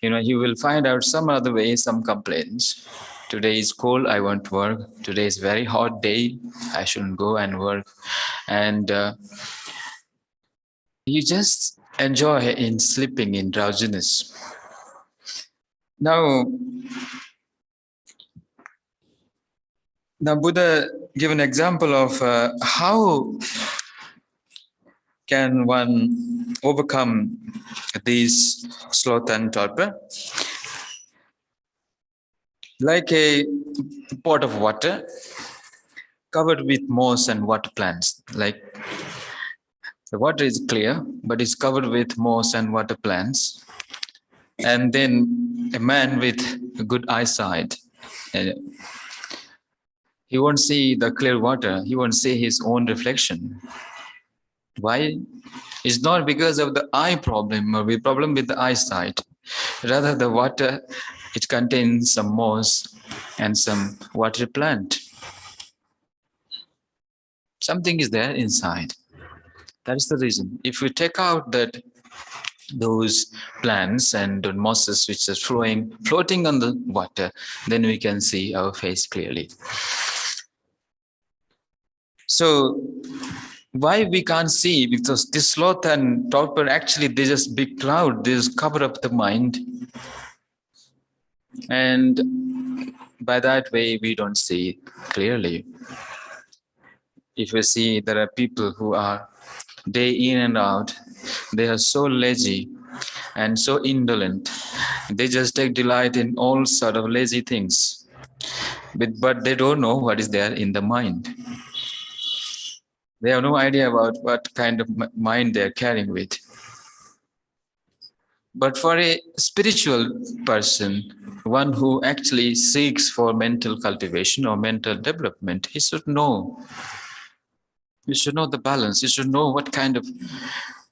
he will find out some other way, some complaints. Today is cold, I want to work. Today is very hot day, I shouldn't go and work. And you just enjoy in sleeping in drowsiness. Now Buddha give an example of how can one overcome these sloth and torpor. Like a pot of water covered with moss and water plants. Like the water is clear, but it's covered with moss and water plants. And then a man with good eyesight, he won't see the clear water. He won't see his own reflection. Why? It's not because of the eye problem or the problem with the eyesight. Rather, the water, it contains some moss and some water plant. Something is there inside. That is the reason. If we take out those plants and the mosses which are floating on the water, then we can see our face clearly. So why we can't see? Because this sloth and torpor, actually they just big cloud, they just cover up the mind. And by that way, we don't see clearly. If we see there are people who are day in and out, they are so lazy and so indolent. They just take delight in all sort of lazy things. But they don't know what is there in the mind. They have no idea about what kind of mind they are carrying with. But for a spiritual person, one who actually seeks for mental cultivation or mental development, he should know. He should know the balance. He should know what kind of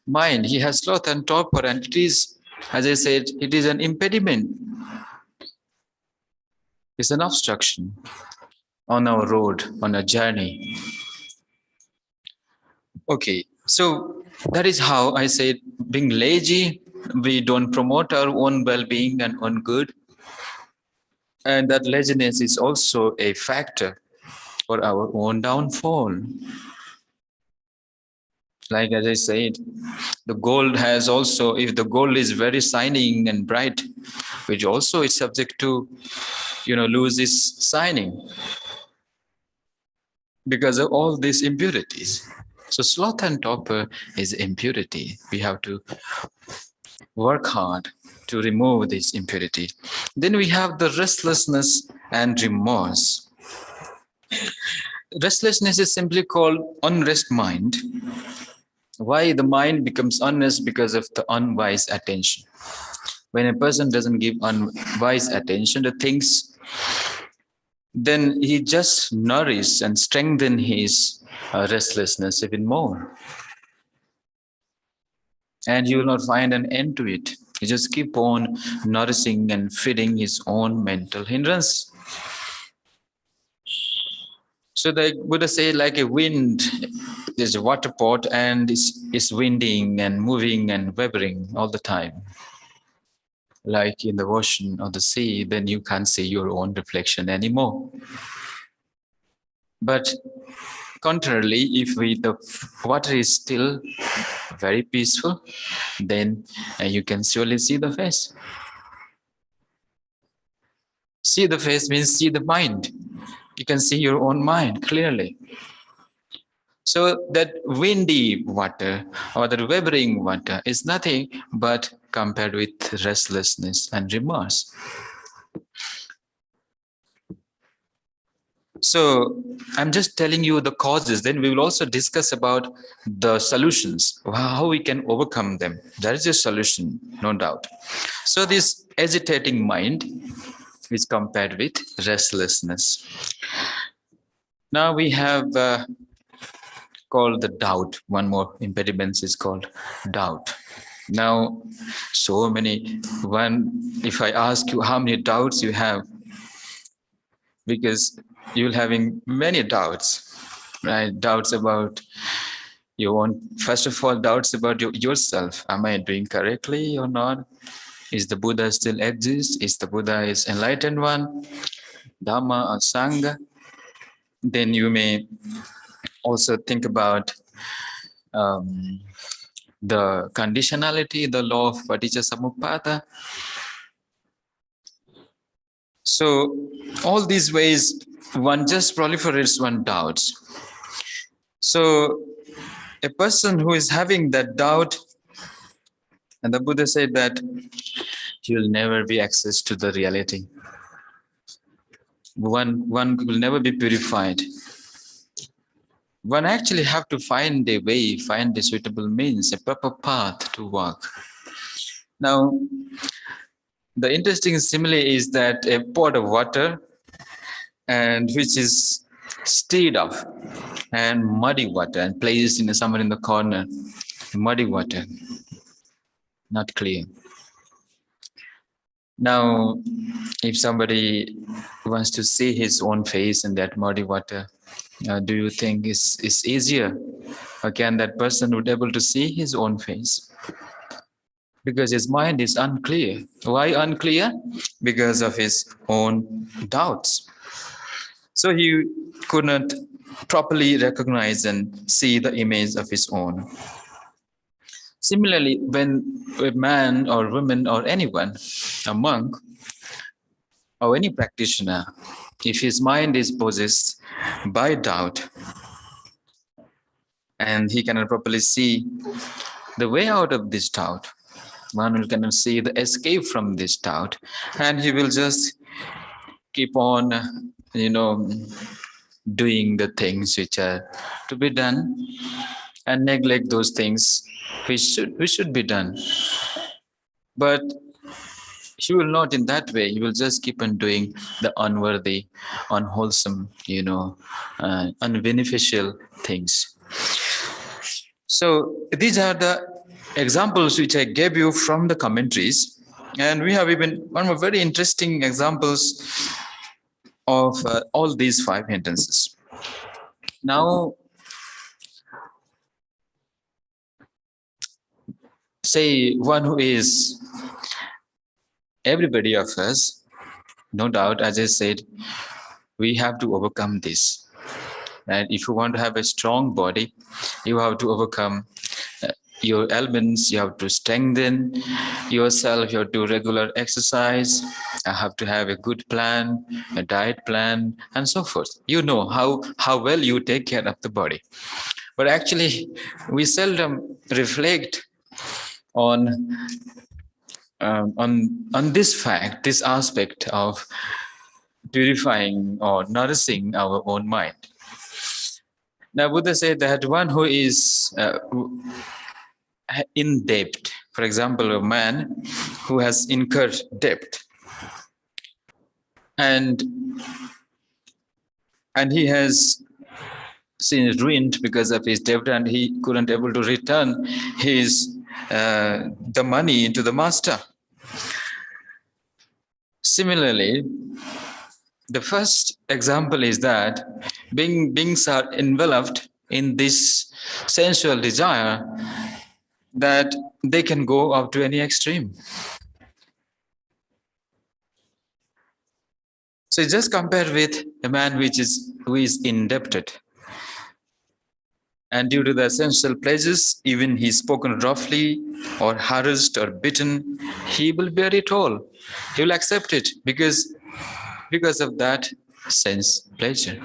mind. He has sloth and torpor, and it is, as I said, it is an impediment. It's an obstruction on our road, on our journey. Okay, so that is how I said, being lazy, we don't promote our own well-being and own good. And that laziness is also a factor for our own downfall. Like as I said, the gold has also, if the gold is very shining and bright, which also is subject to, lose its shining because of all these impurities. So sloth and torpor is impurity. We have to work hard to remove this impurity. Then we have the restlessness and remorse. Restlessness is simply called unrest mind. Why the mind becomes unrest? Because of the unwise attention. When a person doesn't give unwise attention to things, then he just nourishes and strengthens his restlessness even more. And he will not find an end to it. He just keep on nourishing and feeding his own mental hindrance. So the Buddha said, like a wind, there's a water pot and it's winding and moving and wavering all the time. Like in the ocean or the sea, then you can't see your own reflection anymore. But contrarily, if the water is still very peaceful, then you can surely see the face. See the face means see the mind. You can see your own mind clearly. So that windy water or the wavering water is nothing but compared with restlessness and remorse. So I'm just telling you the causes. Then we will also discuss about the solutions, how we can overcome them. That is a solution, no doubt. So this agitating mind is compared with restlessness. Now we have called the doubt. One more impediment is called doubt. Now, so many, if I ask you how many doubts you have, because you're having many doubts, right? Doubts about your own, first of all, doubts about yourself. Am I doing correctly or not? Is the Buddha still exist? Is the Buddha is enlightened one? Dhamma or Sangha? Then you may also think about the conditionality, the law of Paticca Samuppada. So all these ways, one just proliferates one doubts. So a person who is having that doubt, and the Buddha said that he will never be access to the reality. One will never be purified. One actually have to find a way, find a suitable means, a proper path to walk. Now, the interesting simile is that a pot of water, and which is stirred up, and muddy water, and placed in somewhere in the corner, muddy water, not clear. Now, if somebody wants to see his own face in that muddy water, do you think it's easier? Or can that person would be able to see his own face? Because his mind is unclear. Why unclear? Because of his own doubts. So he could not properly recognize and see the image of his own. Similarly, when a man or woman or anyone, a monk or any practitioner, if his mind is possessed by doubt and he cannot properly see the way out of this doubt, one cannot see the escape from this doubt, and he will just keep on, doing the things which are to be done and neglect those things which should be done. But he will not in that way. He will just keep on doing the unworthy, unwholesome, unbeneficial things. So these are the examples which I gave you from the commentaries. And we have even one more very interesting examples of all these 5 hindrances. Now, say one who is everybody of us, no doubt, as I said, we have to overcome this. And if you want to have a strong body, you have to overcome your elements, you have to strengthen yourself, you have to do regular exercise, you have to have a good plan, a diet plan, and so forth. You know how well you take care of the body. But actually, we seldom reflect on this fact, this aspect of purifying or nourishing our own mind. Now, Buddha said that one who is in debt, for example, a man who has incurred debt, and he has seen ruined because of his debt, and he couldn't able to return his the money into the master. Similarly, the first example is that beings are enveloped in this sensual desire that they can go up to any extreme. So just compare with a man who is indebted. And due to the sensual pleasures, even he's spoken roughly or harassed or beaten, he will bear it all. He will accept it because of that sense pleasure.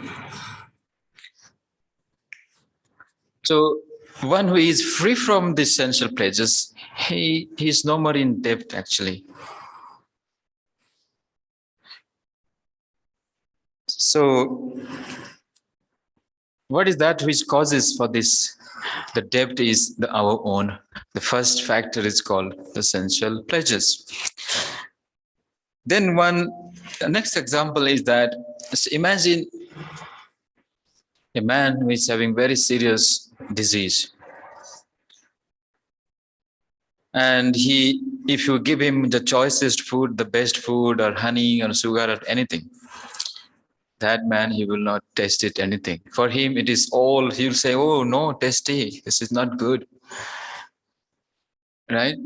So one who is free from these sensual pleasures, he is no more in debt actually. So what is that which causes for this? The debt is our own. The first factor is called the sensual pleasures. Then the next example is that, so imagine a man who is having very serious disease. And if you give him the choicest food, the best food, or honey or sugar or anything, that man, he will not taste it anything. For him, it is all, he will say, oh, no, tasty, this is not good. Right?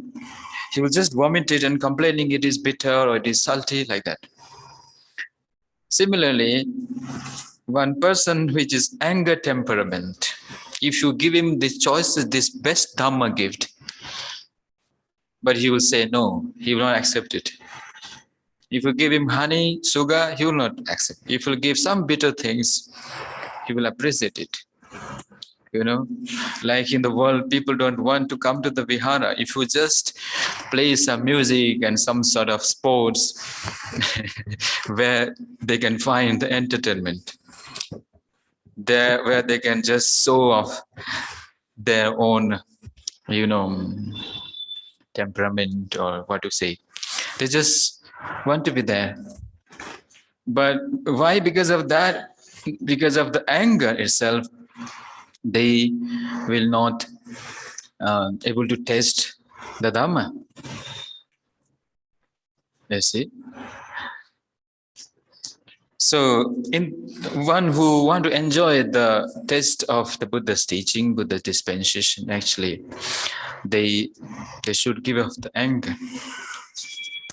He will just vomit it and complaining it is bitter or it is salty, like that. Similarly, one person which is anger temperament, if you give him this choices, this best Dhamma gift, but he will say no, he will not accept it. If you give him honey, sugar, he will not accept. If you give some bitter things, he will appreciate it. You know, like in the world, people don't want to come to the vihara. If you just play some music and some sort of sports where they can find the entertainment, there where they can just show off their own, temperament, or what to say. They just want to be there. But why? Because of that, because of the anger itself, they will not able to taste the Dhamma. You see? So, in one who want to enjoy the taste of the Buddha's teaching, Buddha's dispensation, actually, they should give up the anger.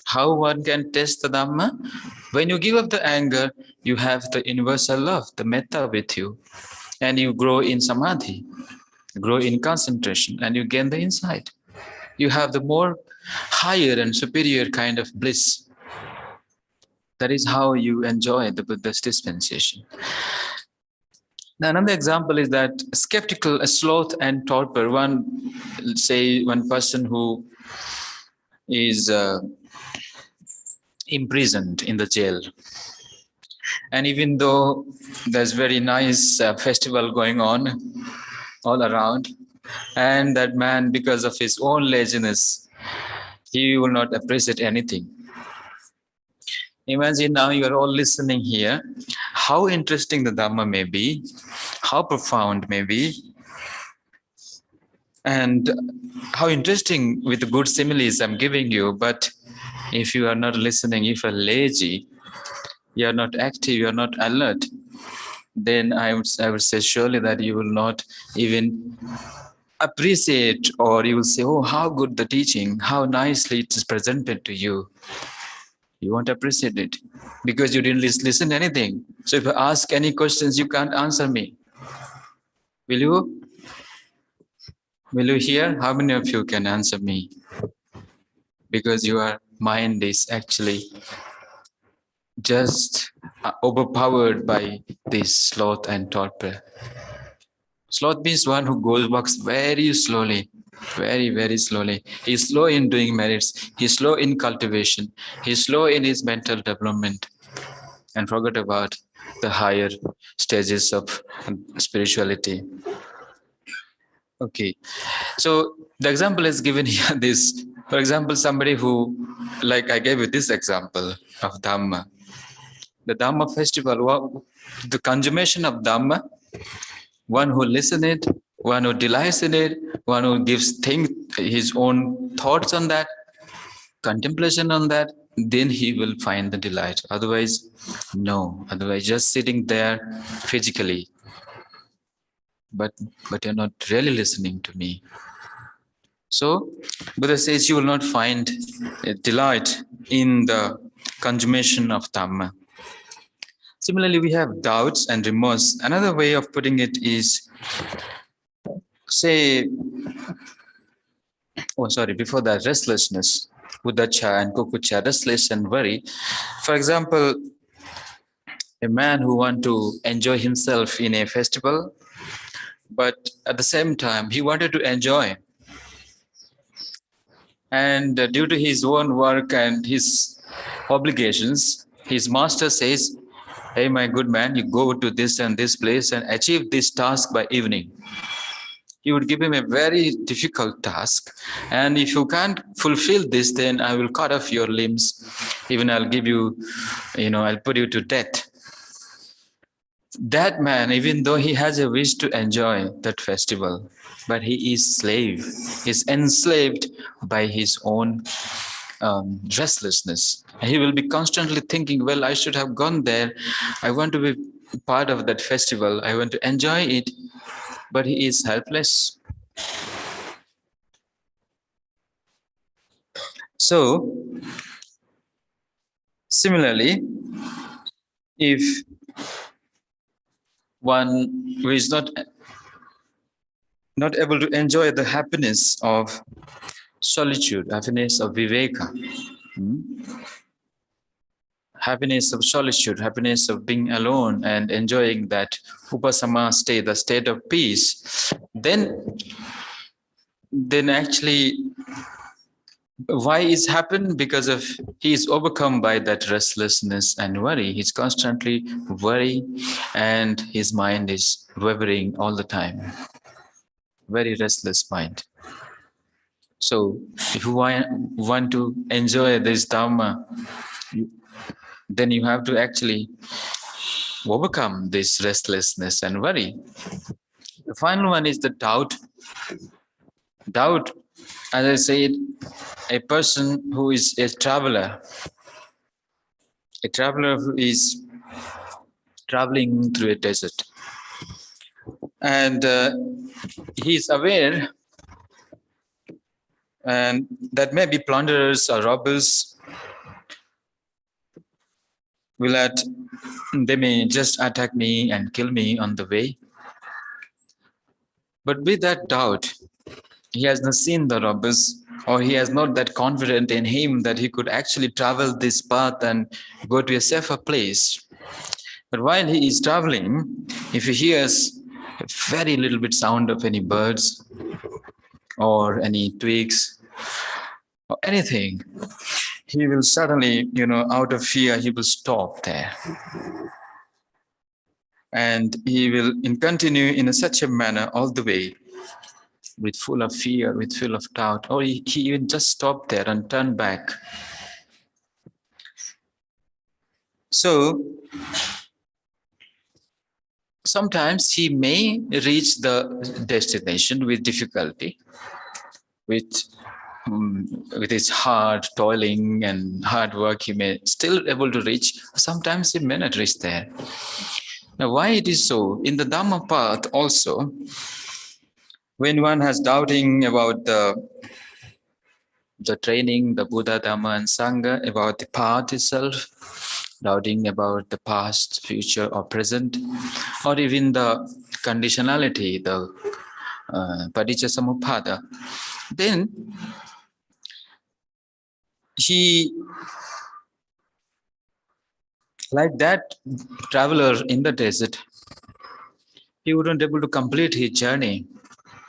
How one can taste the Dhamma? When you give up the anger, you have the universal love, the metta with you, and you grow in samadhi, grow in concentration, and you gain the insight. You have the more higher and superior kind of bliss. That is how you enjoy the Buddha's dispensation. Now, another example is that skeptical, sloth, and torpor. One person who is imprisoned in the jail. And even though there's very nice festival going on all around, and that man, because of his own laziness, he will not appreciate anything. Imagine now you are all listening here, how interesting the Dhamma may be, how profound may be, and how interesting with the good similes I'm giving you. But if you are not listening, if you are lazy, you are not active, you are not alert, then I would say surely that you will not even appreciate, or you will say, oh, how good the teaching, how nicely it is presented to you. You won't appreciate it because you didn't listen to anything. So if I ask any questions, you can't answer me. Will you? Will you hear? How many of you can answer me? Because your mind is actually just overpowered by this sloth and torpor. Sloth means one who walks very slowly, very, very slowly. He's slow in doing merits. He's slow in cultivation. He's slow in his mental development, and forget about the higher stages of spirituality. Okay, so the example is given here. This, for example, somebody who, like I gave you this example of Dhamma. The Dhamma festival, the consummation of Dhamma, one who listens it, one who delights in it, one who gives his own thoughts on that, contemplation on that, then he will find the delight. Otherwise, no. Otherwise, just sitting there physically, but you're not really listening to me. So, Buddha says you will not find a delight in the consummation of Dhamma. Similarly, we have doubts and remorse. Another way of putting it is, before that, restlessness, udacha and kukucha, restless and worry. For example, a man who wants to enjoy himself in a festival, but at the same time, he wanted to enjoy. And due to his own work and his obligations, his master says, hey, my good man, you go to this and this place and achieve this task by evening. He would give him a very difficult task. And if you can't fulfill this, then I will cut off your limbs. Even I'll give you, I'll put you to death. That man, even though he has a wish to enjoy that festival, but he is slave, is enslaved by his own restlessness. He will be constantly thinking, well, I should have gone there. I want to be part of that festival. I want to enjoy it, but he is helpless. So, similarly, if one who is not able to enjoy the happiness of solitude, happiness of viveka, happiness of solitude, happiness of being alone and enjoying that upasama state, the state of peace, then actually why is happened? Because of he is overcome by that restlessness and worry. He's constantly worried and his mind is wavering all the time. Very restless mind. So if you want to enjoy this Dhamma, then you have to actually overcome this restlessness and worry. The final one is the doubt. Doubt, as I said, a person who is a traveler who is traveling through a desert, and he is aware and that maybe plunderers or robbers they may just attack me and kill me on the way. But with that doubt, he has not seen the robbers, or he has not that confident in him that he could actually travel this path and go to a safer place. But while he is traveling, if he hears a very little bit sound of any birds or any twigs or anything, he will suddenly, out of fear, he will stop there. And he will continue in such a manner all the way, with full of fear, with full of doubt, or he even just stopped there and turned back. So sometimes he may reach the destination with difficulty, with his hard toiling and hard work, he may still able to reach. Sometimes he may not reach there. Now, why it is so? In the Dhamma path also, when one has doubting about the training, the Buddha, Dhamma, and Sangha, about the path itself, doubting about the past, future, or present, or even the conditionality, the Paticca Samuppada, then he, like that traveler in the desert, he wouldn't be able to complete his journey.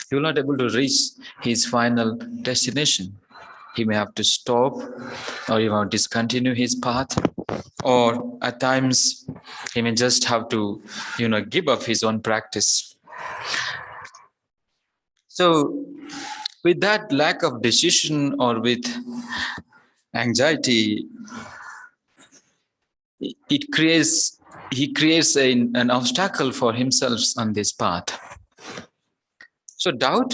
He will not be able to reach his final destination. He may have to stop, or he will discontinue his path, or at times he may just have to, give up his own practice. So, with that lack of decision or with anxiety, he creates an obstacle for himself on this path. So doubt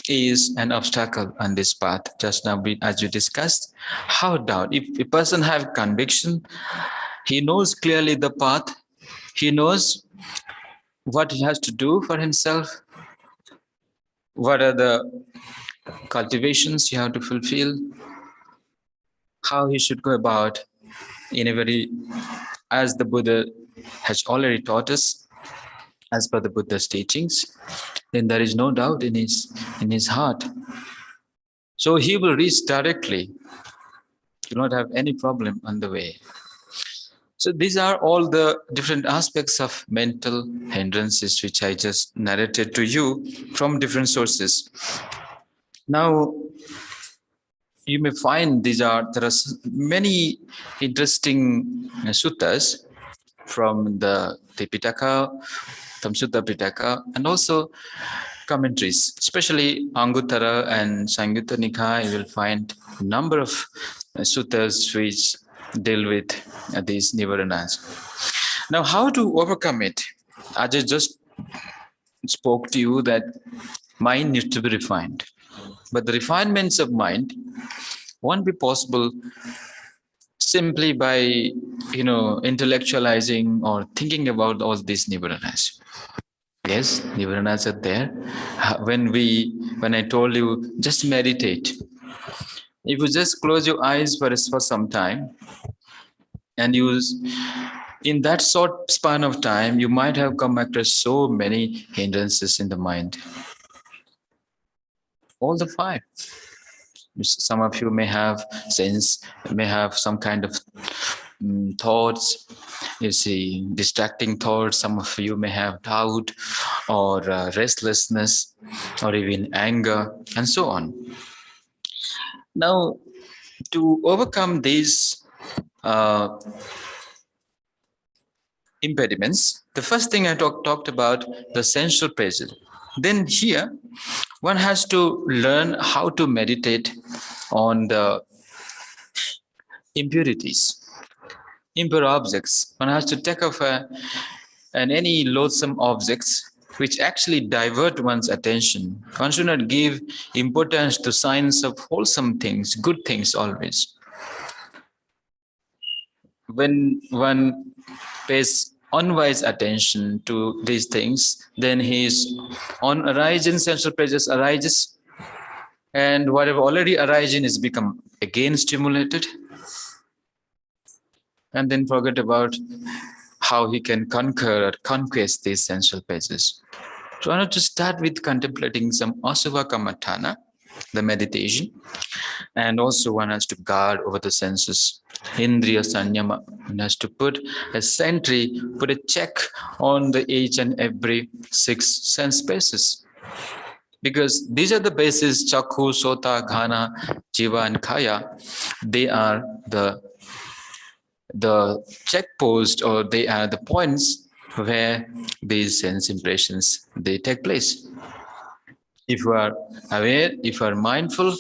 is an obstacle on this path. Just now, as we discussed, how doubt? If a person has conviction, he knows clearly the path, he knows what he has to do for himself, what are the cultivations he has to fulfill, how he should go about in a very, as the Buddha has already taught us, as per the Buddha's teachings, then there is no doubt in his heart. So he will reach directly. He will not have any problem on the way. So these are all the different aspects of mental hindrances which I just narrated to you from different sources. Now, you may find there are many interesting suttas from the Pitaka, Tamsutta Pitaka, and also commentaries, especially Anguttara and Sangyutta Nikaya. You will find a number of suttas which deal with these nivaranas. Now, how to overcome it? I just spoke to you that mind needs to be refined, but the refinements of mind won't be possible simply by intellectualizing or thinking about all these nivaranas. Yes, nivaranas are there. When I told you just meditate, if you just close your eyes for some time, and in that short span of time, you might have come across so many hindrances in the mind. All the five. Some of you may have some kind of thoughts, distracting thoughts. Some of you may have doubt or restlessness or even anger and so on. Now, to overcome these impediments, the first thing I talked about the sensual pleasure. Then here, one has to learn how to meditate on the impurities, impure objects. One has to take off any loathsome objects which actually divert one's attention. One should not give importance to signs of wholesome things, good things always. When one pays unwise attention to these things, then his on-arising sensual pleasures arises, and whatever already arising is become again stimulated, and then forget about how he can conquer or conquest these sensual pleasures. So I want to start with contemplating some asava kamatthana, the meditation, and also one has to guard over the senses. Indriya sanyama, one has to put a sentry, put a check on each and every 6 sense spaces. Because these are the bases, chakhu, sota, ghana, jiva, and kaya. They are the check post, or they are the points where these sense impressions, they take place. If you are aware, if you are mindful,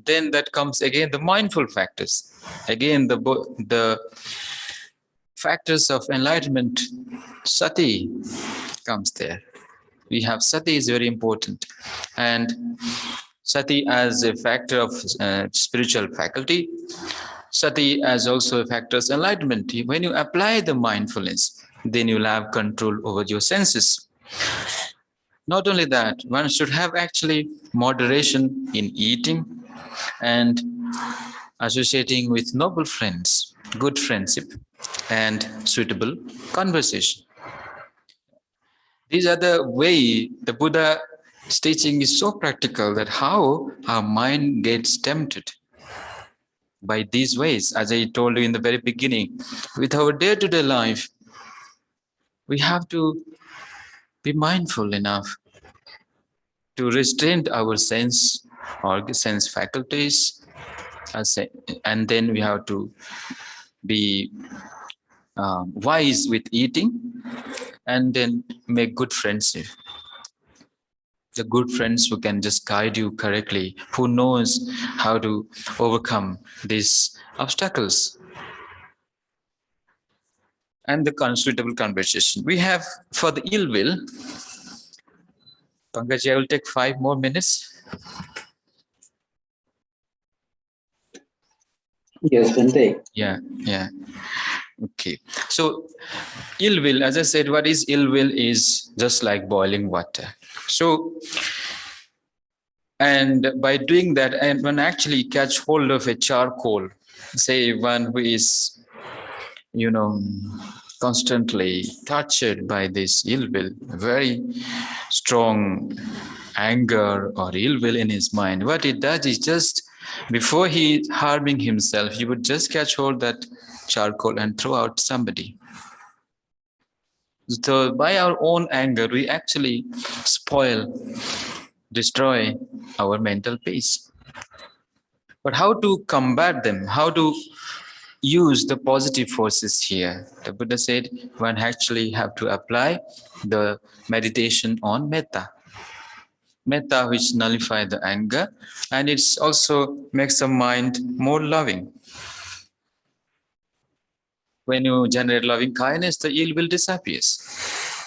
then that comes again the mindful factors. Again, the factors of enlightenment, sati comes there. We have sati is very important, and sati as a factor of spiritual faculty, sati as also a factor of enlightenment. When you apply the mindfulness, then you'll have control over your senses. Not only that, one should have actually moderation in eating and associating with noble friends, good friendship, and suitable conversation. These are the way the Buddha's teaching is so practical, that how our mind gets tempted by these ways. As I told you in the very beginning, with our day-to-day life, we have to be mindful enough to restrain our sense faculties, and then we have to be wise with eating, and then make good friendship. The good friends who can just guide you correctly, who knows how to overcome these obstacles. And the suitable conversation. We have for the ill will, Pankaj, I will take 5 more minutes. Yes, Bhante. Yeah. Okay. So ill will, as I said, what is ill will is just like boiling water. So, and by doing that, and one actually catch hold of a charcoal, say one who is, constantly tortured by this ill will, very strong anger or ill will in his mind, what it does is just before he harming himself, he would just catch hold that charcoal and throw out somebody. So by our own anger, we actually destroy our mental peace. But how to combat them? How to use the positive forces here. The Buddha said one actually have to apply the meditation on metta. Metta, which nullify the anger, and it's also makes the mind more loving. When you generate loving kindness, the ill will disappear.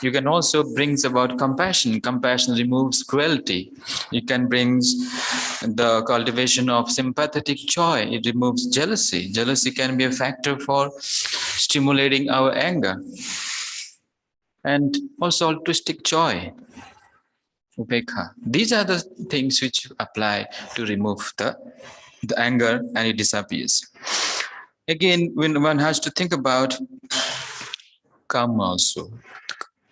You can also bring about compassion. Compassion removes cruelty. You can bring the cultivation of sympathetic joy. It removes jealousy. Jealousy can be a factor for stimulating our anger. And also altruistic joy, upekha. These are the things which apply to remove the anger, and it disappears. Again, when one has to think about karma also,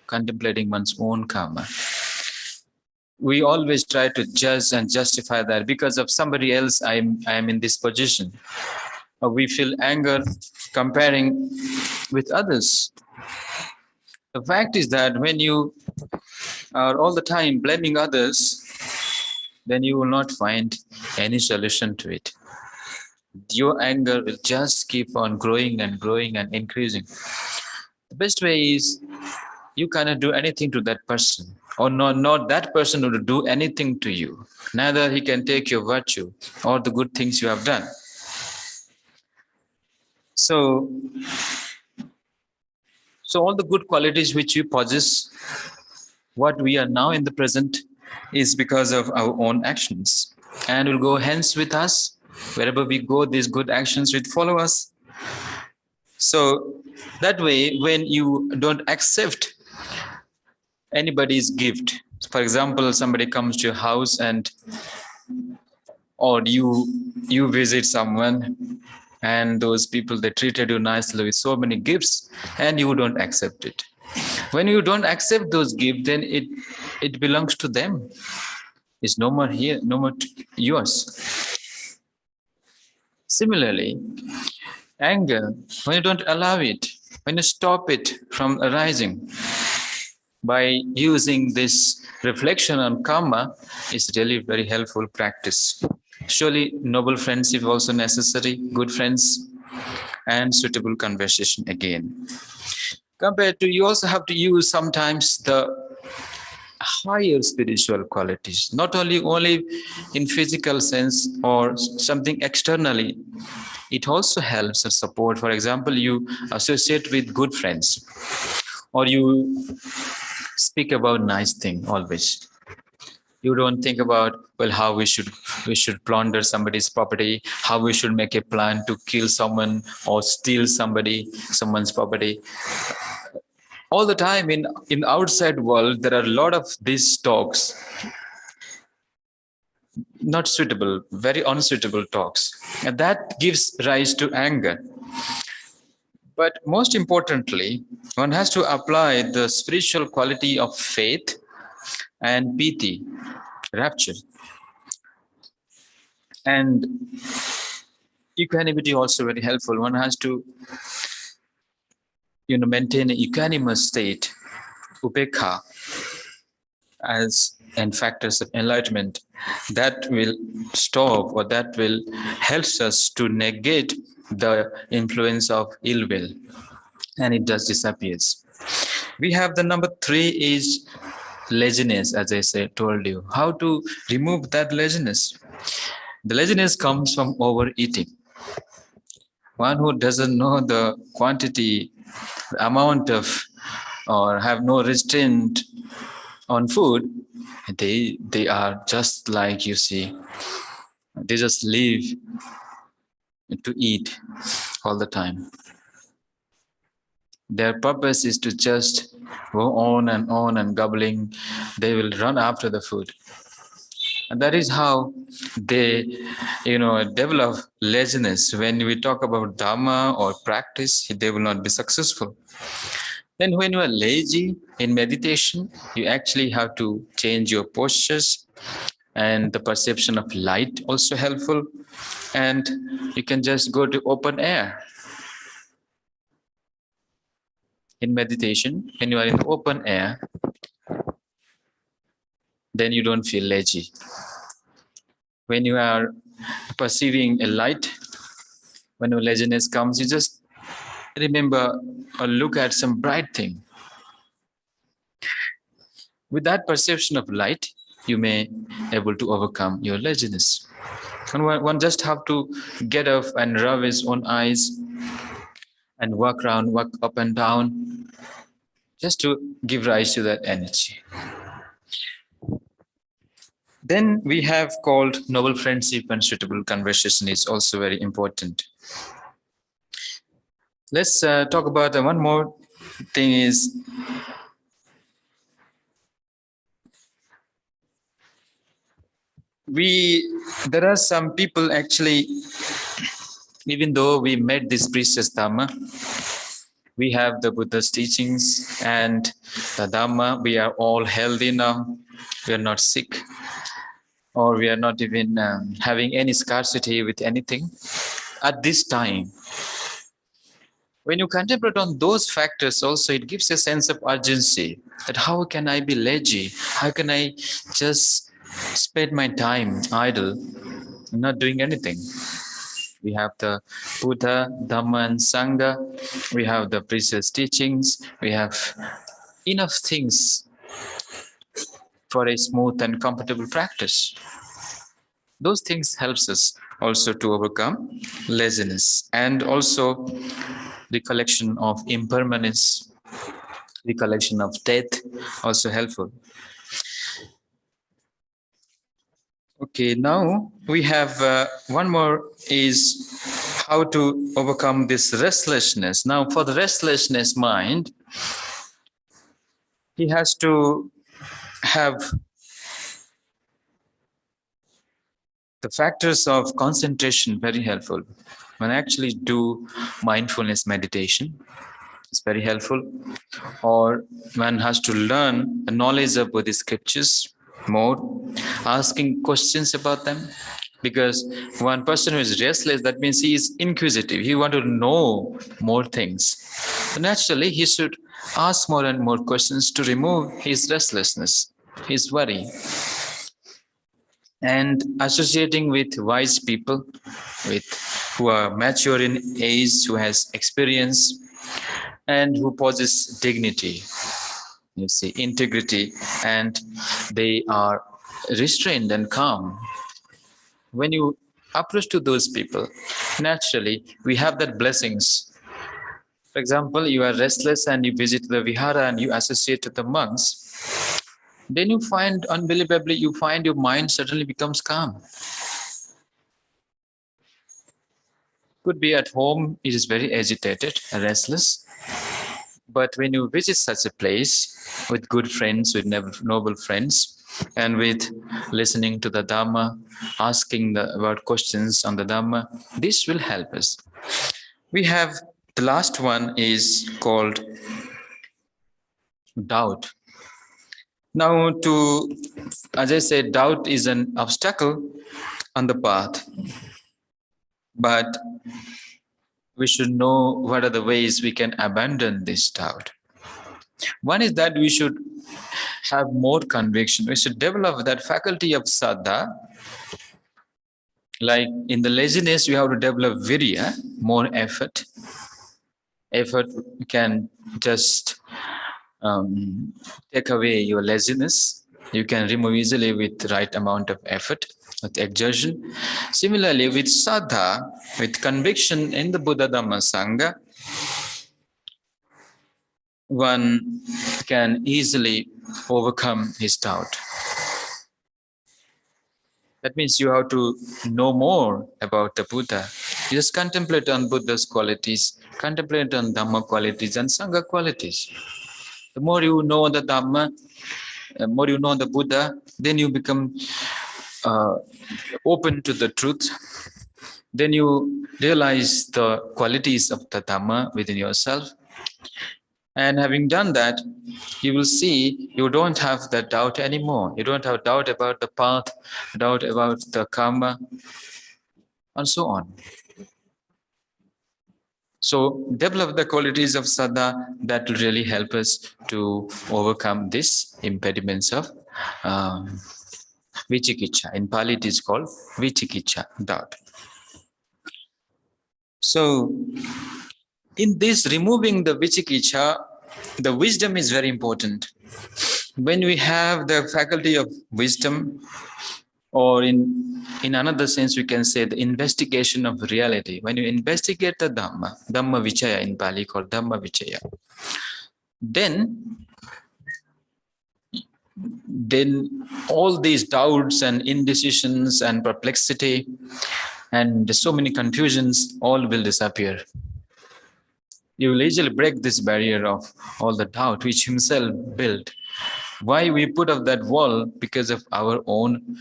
contemplating one's own karma. We always try to judge and justify that because of somebody else I am in this position. Or we feel anger comparing with others. The fact is that when you are all the time blaming others, then you will not find any solution to it. Your anger will just keep on growing and growing and increasing. The best way is you cannot do anything to that person, or not that person will do anything to you. Neither he can take your virtue or the good things you have done. So all the good qualities which you possess, what we are now in the present, is because of our own actions, and will go hence with us. Wherever we go, these good actions will follow us. So that way, when you don't accept anybody's gift, for example, somebody comes to your house or you visit someone, and those people, they treated you nicely with so many gifts, and you don't accept it. When you don't accept those gifts, then it belongs to them. It's no more here, no more yours. Similarly, anger, when you don't allow it, when you stop it from arising, by using this reflection on karma, is really very helpful practice. Surely noble friendship also necessary, good friends, and suitable conversation again. Compared to, you also have to use sometimes the higher spiritual qualities, not only in physical sense or something externally. It also helps us support. For example, you associate with good friends, or you speak about nice thing always. You don't think about, well, how we should plunder somebody's property, how we should make a plan to kill someone or steal someone's property. All the time in outside world, there are a lot of these talks, not suitable, very unsuitable talks, and that gives rise to anger. But most importantly, one has to apply the spiritual quality of faith and piti, rapture, and equanimity also very helpful. One has to maintain an equanimous state, upekha, and factors of enlightenment that will stop, or that will helps us to negate the influence of ill will, and it just disappears. We have the number 3 is laziness, as I told you. How to remove that laziness? The laziness comes from overeating. One who doesn't know the quantity, the amount of, or have no restraint on food, they are just like, you see, they just live to eat all the time. Their purpose is to just go on and gobbling. They will run after the food. And that is how they, develop laziness. When we talk about dhamma or practice, they will not be successful. Then when you are lazy in meditation, you actually have to change your postures, and the perception of light also helpful. And you can just go to open air. In meditation, when you are in the open air, then you don't feel lazy. When you are perceiving a light, When laziness comes, you just remember or look at some bright thing. With that perception of light, you may able to overcome your laziness. And one just have to get up and rub his own eyes and walk around, walk up and down, just to give rise to that energy. Then we have called noble friendship and suitable conversation is also very important. Let's talk about one more thing is there are some people actually, even though we met this precious Dhamma, we have the Buddha's teachings and the Dhamma, we are all healthy now, we are not sick, or we are not even having any scarcity with anything. At this time, when you contemplate on those factors also, it gives a sense of urgency that how can I be lazy? How can I just spend my time idle, not doing anything? We have the Buddha, Dhamma, and Sangha. We have the precious teachings. We have enough things for a smooth and comfortable practice. Those things helps us also to overcome laziness, and also the collection of impermanence, the collection of death, also helpful. Okay, now we have one more is how to overcome this restlessness. Now for the restlessness mind, he has to have the factors of concentration very helpful. When I actually do mindfulness meditation, it's very helpful. Or one has to learn the knowledge of Buddhist scriptures more, asking questions about them. Because one person who is restless, that means he is inquisitive. He wants to know more things. So naturally, he should ask more and more questions to remove his restlessness, his worry. And associating with wise people, who are mature in age, who has experience, and who possess dignity, you see, integrity, and they are restrained and calm. When you approach to those people, naturally, we have that blessings. For example, you are restless and you visit the vihara and you associate with the monks, then you find, unbelievably, you find your mind suddenly becomes calm. Could be at home, it is very agitated, restless. But when you visit such a place with good friends, with noble friends, and with listening to the Dhamma, asking about questions on the Dhamma, this will help us. We have the last one is called doubt. Now, as I said, doubt is an obstacle on the path, but we should know what are the ways we can abandon this doubt. One is that we should have more conviction. We should develop that faculty of saddha. Like in the laziness, you have to develop virya, more effort. Effort can just take away your laziness. You can remove easily with the right amount of effort, with exertion. Similarly, with saddha, with conviction in the Buddha, Dhamma, Sangha, one can easily overcome his doubt. That means you have to know more about the Buddha. You just contemplate on Buddha's qualities, contemplate on Dhamma qualities and Sangha qualities. The more you know the Dhamma, the more you know the Buddha, then you become open to the truth. Then you realize the qualities of the Dhamma within yourself. And having done that, you will see you don't have that doubt anymore. You don't have doubt about the path, doubt about the karma, and so on. So develop the qualities of saddha that will really help us to overcome this impediments of vicikiccha. In Pali it is called vicikiccha, doubt. So in this removing the vicikiccha, the wisdom is very important. When we have the faculty of wisdom, or in another sense, we can say the investigation of reality. When you investigate the Dhamma, Dhamma Vichaya in Pali called Dhamma Vichaya, then all these doubts and indecisions and perplexity and so many confusions all will disappear. You will easily break this barrier of all the doubt which himself built. Why we put up that wall? Because of our own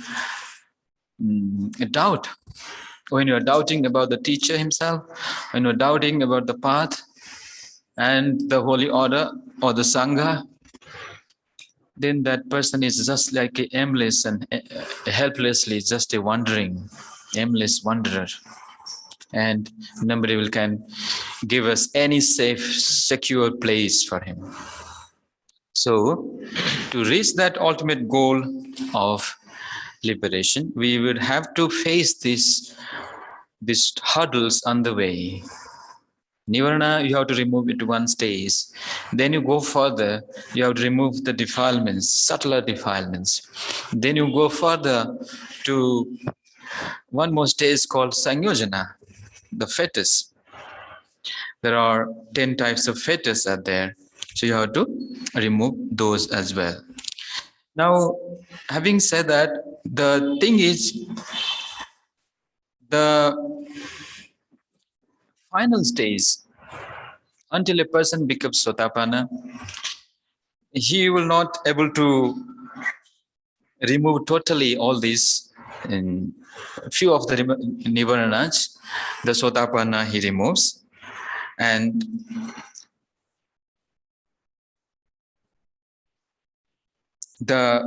doubt. When you're doubting about the teacher himself, when you're doubting about the path and the holy order or the Sangha, then that person is just like a aimless and helplessly just a wandering, aimless wanderer. And nobody can give us any safe, secure place for him. So to reach that ultimate goal of liberation, we would have to face these hurdles on the way. Nivarana, you have to remove it one stage. Then you go further, you have to remove the defilements, subtler defilements. Then you go further to one more stage called Sanyojana, the fetus. There are 10 types of fetus out there. So you have to remove those as well. Now, having said that, the thing is, the final stage, until a person becomes Sotapanna, he will not able to remove totally all these. In few of the Nivaranas, the Sotapanna he removes, and the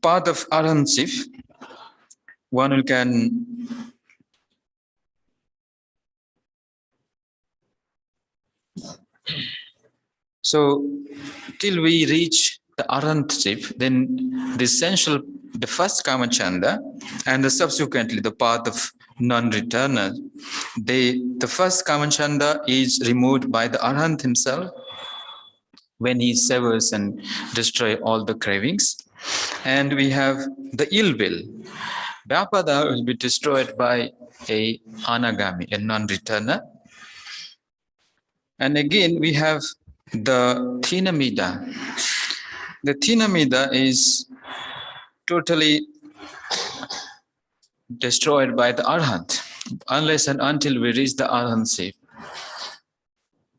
path of Arahantship, one who can so till we reach the Arahantship, then the first Kamachanda and subsequently the path of non-returner, the first Kamachanda is removed by the Arahant himself when he severs and destroys all the cravings. And we have the ill will. Vyapada will be destroyed by a anagami, a non-returner. And again, we have the Thinamida. The Thinamida is totally destroyed by the Arahant, unless and until we reach the Arahantship.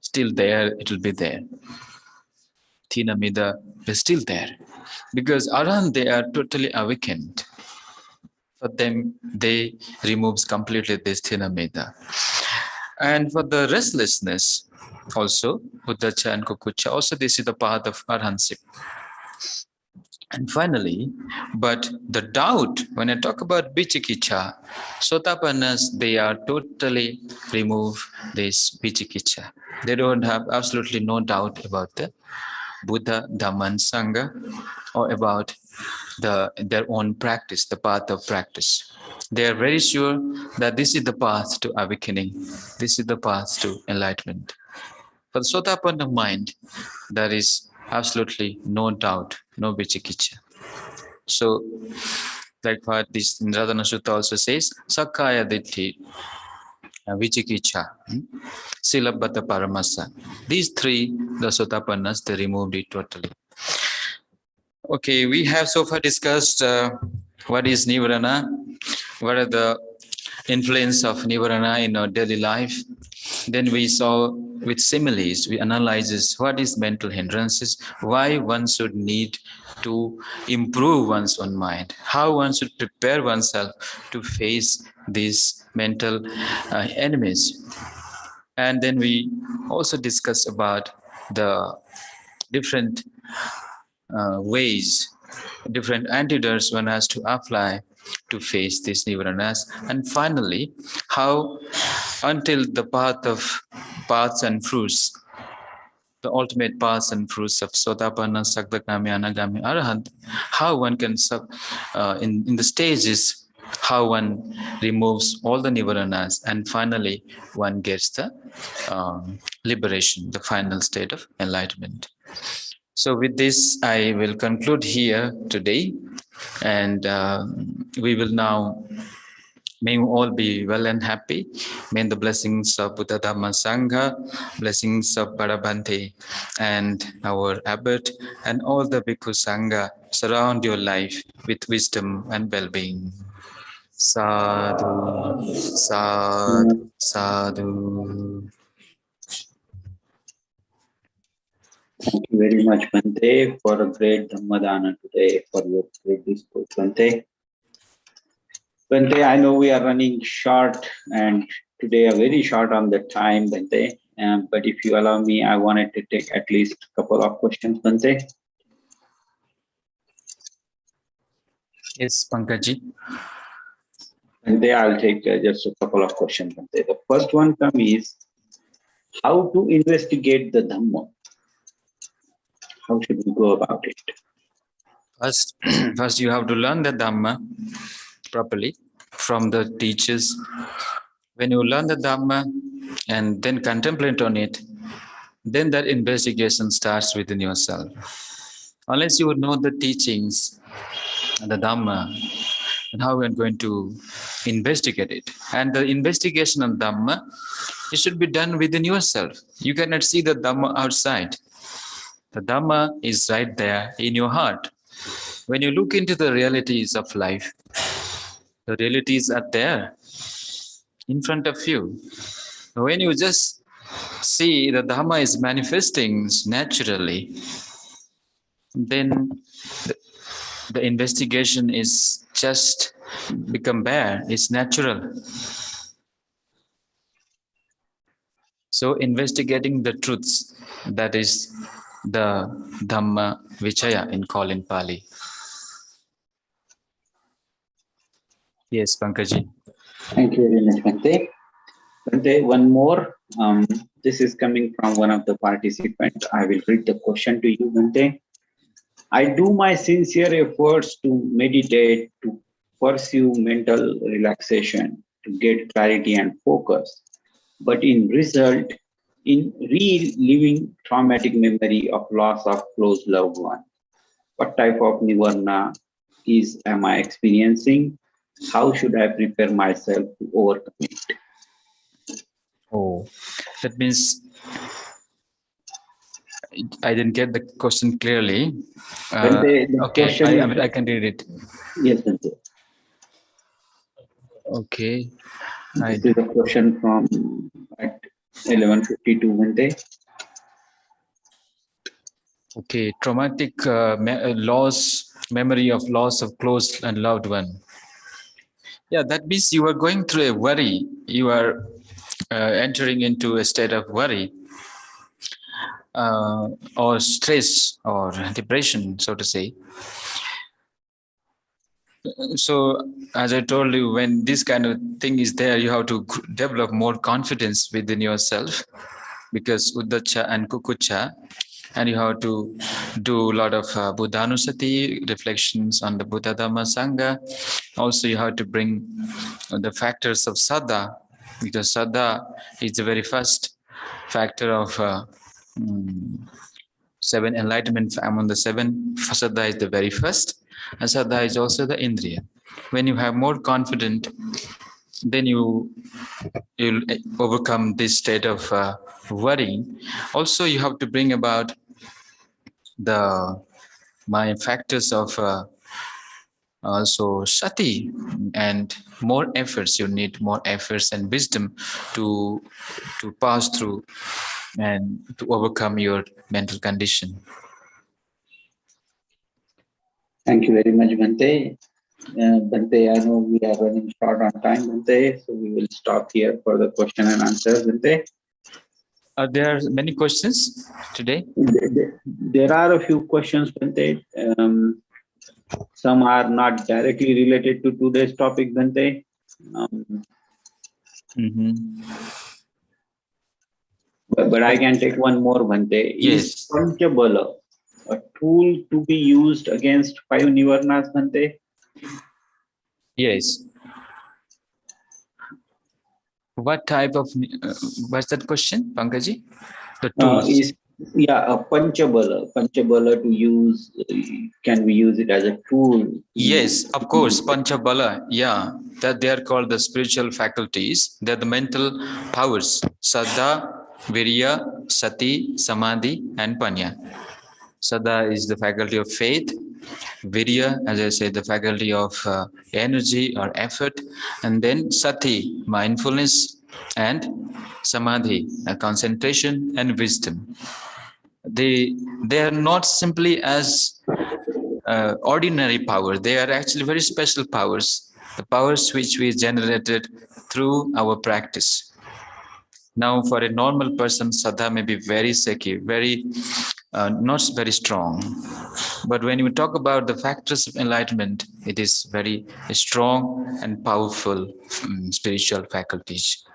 Still there, it will be there. Thinamida is still there. Because Arahant, they are totally awakened. For them, they removes completely this Thinamida. And for the restlessness, also, Uddhacha and Kukucha, also this is the path of Arahantship. And finally, but the doubt, when I talk about Vicikiccha, Sotapannas, they are totally remove this Vicikiccha. They don't have absolutely no doubt about the Buddha, Dhamma, and Sangha, or about their own practice, the path of practice. They are very sure that this is the path to awakening. This is the path to enlightenment. For the Sotapanna mind, there is absolutely no doubt, no Vicikiccha. So, like what this Radhana Sutta also says, Sakkaya Ditti, Vicikiccha, Silabbata Paramasa. These three, the Sotapannas, they removed it totally. Okay, we have so far discussed what is Nivarana, what are the influence of Nivarana in our daily life. Then we saw with similes, we analyzes what is mental hindrances, why one should need to improve one's own mind, how one should prepare oneself to face these mental enemies. And then we also discussed about the different ways, different antidotes one has to apply to face these nivaranas. And finally, how until the paths and fruits, the ultimate paths and fruits of Sotapanna, Sakdagami, Anagami, Arahant, how one can, in the stages, how one removes all the nivaranas, and finally one gets the liberation, the final state of enlightenment. So with this, I will conclude here today, and we will now, may you all be well and happy. May the blessings of Buddha Dhamma Sangha, blessings of Bharabante and our abbot and all the Bhikkhu Sangha surround your life with wisdom and well-being. Sadhu, sadhu, sadhu. Thank you very much, Bhante, for a great Dhammadana today, for your great discourse, Bhante. Bhante, I know we are running short, and today are very short on the time, Bhante. But if you allow me, I wanted to take at least a couple of questions, Bhante. Yes, Pankaji. Bhante, I'll take just a couple of questions, Bhante. The first one is, how to investigate the Dhamma? How should we go about it? First you have to learn the Dhamma properly from the teachers. When you learn the Dhamma and then contemplate on it, then that investigation starts within yourself. Unless you would know the teachings and the Dhamma, and how we are going to investigate it. And the investigation of Dhamma, it should be done within yourself. You cannot see the Dhamma outside. The Dhamma is right there in your heart. When you look into the realities of life, the realities are there in front of you. When you just see the Dhamma is manifesting naturally, then the investigation is just become bare, it's natural. So investigating the truths, that is the Dhamma Vichaya in Pali. Yes, Pankaji. Thank you very much, Bhante. Bhante, one more. This is coming from one of the participants. I will read the question to you, Bhante. I do my sincere efforts to meditate, to pursue mental relaxation, to get clarity and focus. But in result, in reliving traumatic memory of loss of close loved one. What type of nivarna am I experiencing? How should I prepare myself to overcome it? Oh, that means I didn't get the question clearly. Okay, I can read it. Yes, Bhante. Okay. This is a question from at 11:52, Bhante. Okay, traumatic memory of loss of close and loved one. Yeah, that means you are going through a worry. You are entering into a state of worry or stress or depression, so to say. So, as I told you, when this kind of thing is there, you have to develop more confidence within yourself, because Uddacha and Kukucha, and you have to do a lot of Buddhanusati, reflections on the Buddha Dhamma Sangha. Also, you have to bring the factors of Saddha, because Saddha is the very first factor of 7 enlightenment. Among the 7, Saddha is the very first, and Saddha is also the Indriya. When you have more confidence, then you'll overcome this state of worrying. Also, you have to bring about the factors of also sati, and more efforts. You need more efforts and wisdom to pass through and to overcome your mental condition. Thank you very much, Bhante. Bhante, I know we are running short on time, Bhante, so we will stop here for the question and answers, Bhante. Are there many questions today? There are a few questions, Bhante. Some are not directly related to today's topic, Bhante. But I can take one more, Bhante. Yes. Is Panchabala a tool to be used against 5 nivarnas, Bhante? Yes. What type of, what's that question, Pankaji? The tools. Panchabala. Panchabala to use, can we use it as a tool? Yes, of course, Panchabala, yeah, that they are called the spiritual faculties. They're the mental powers, Saddha, Virya, Sati, Samadhi, and Panya. Saddha is the faculty of faith, Virya, as I said, the faculty of energy or effort, and then Sati, mindfulness, and Samadhi, concentration and wisdom. They are not simply as ordinary power. They are actually very special powers, the powers which we generated through our practice. Now, for a normal person, Saddha may be very shaky, very not very strong. But when you talk about the factors of enlightenment, it is very strong and powerful spiritual faculties.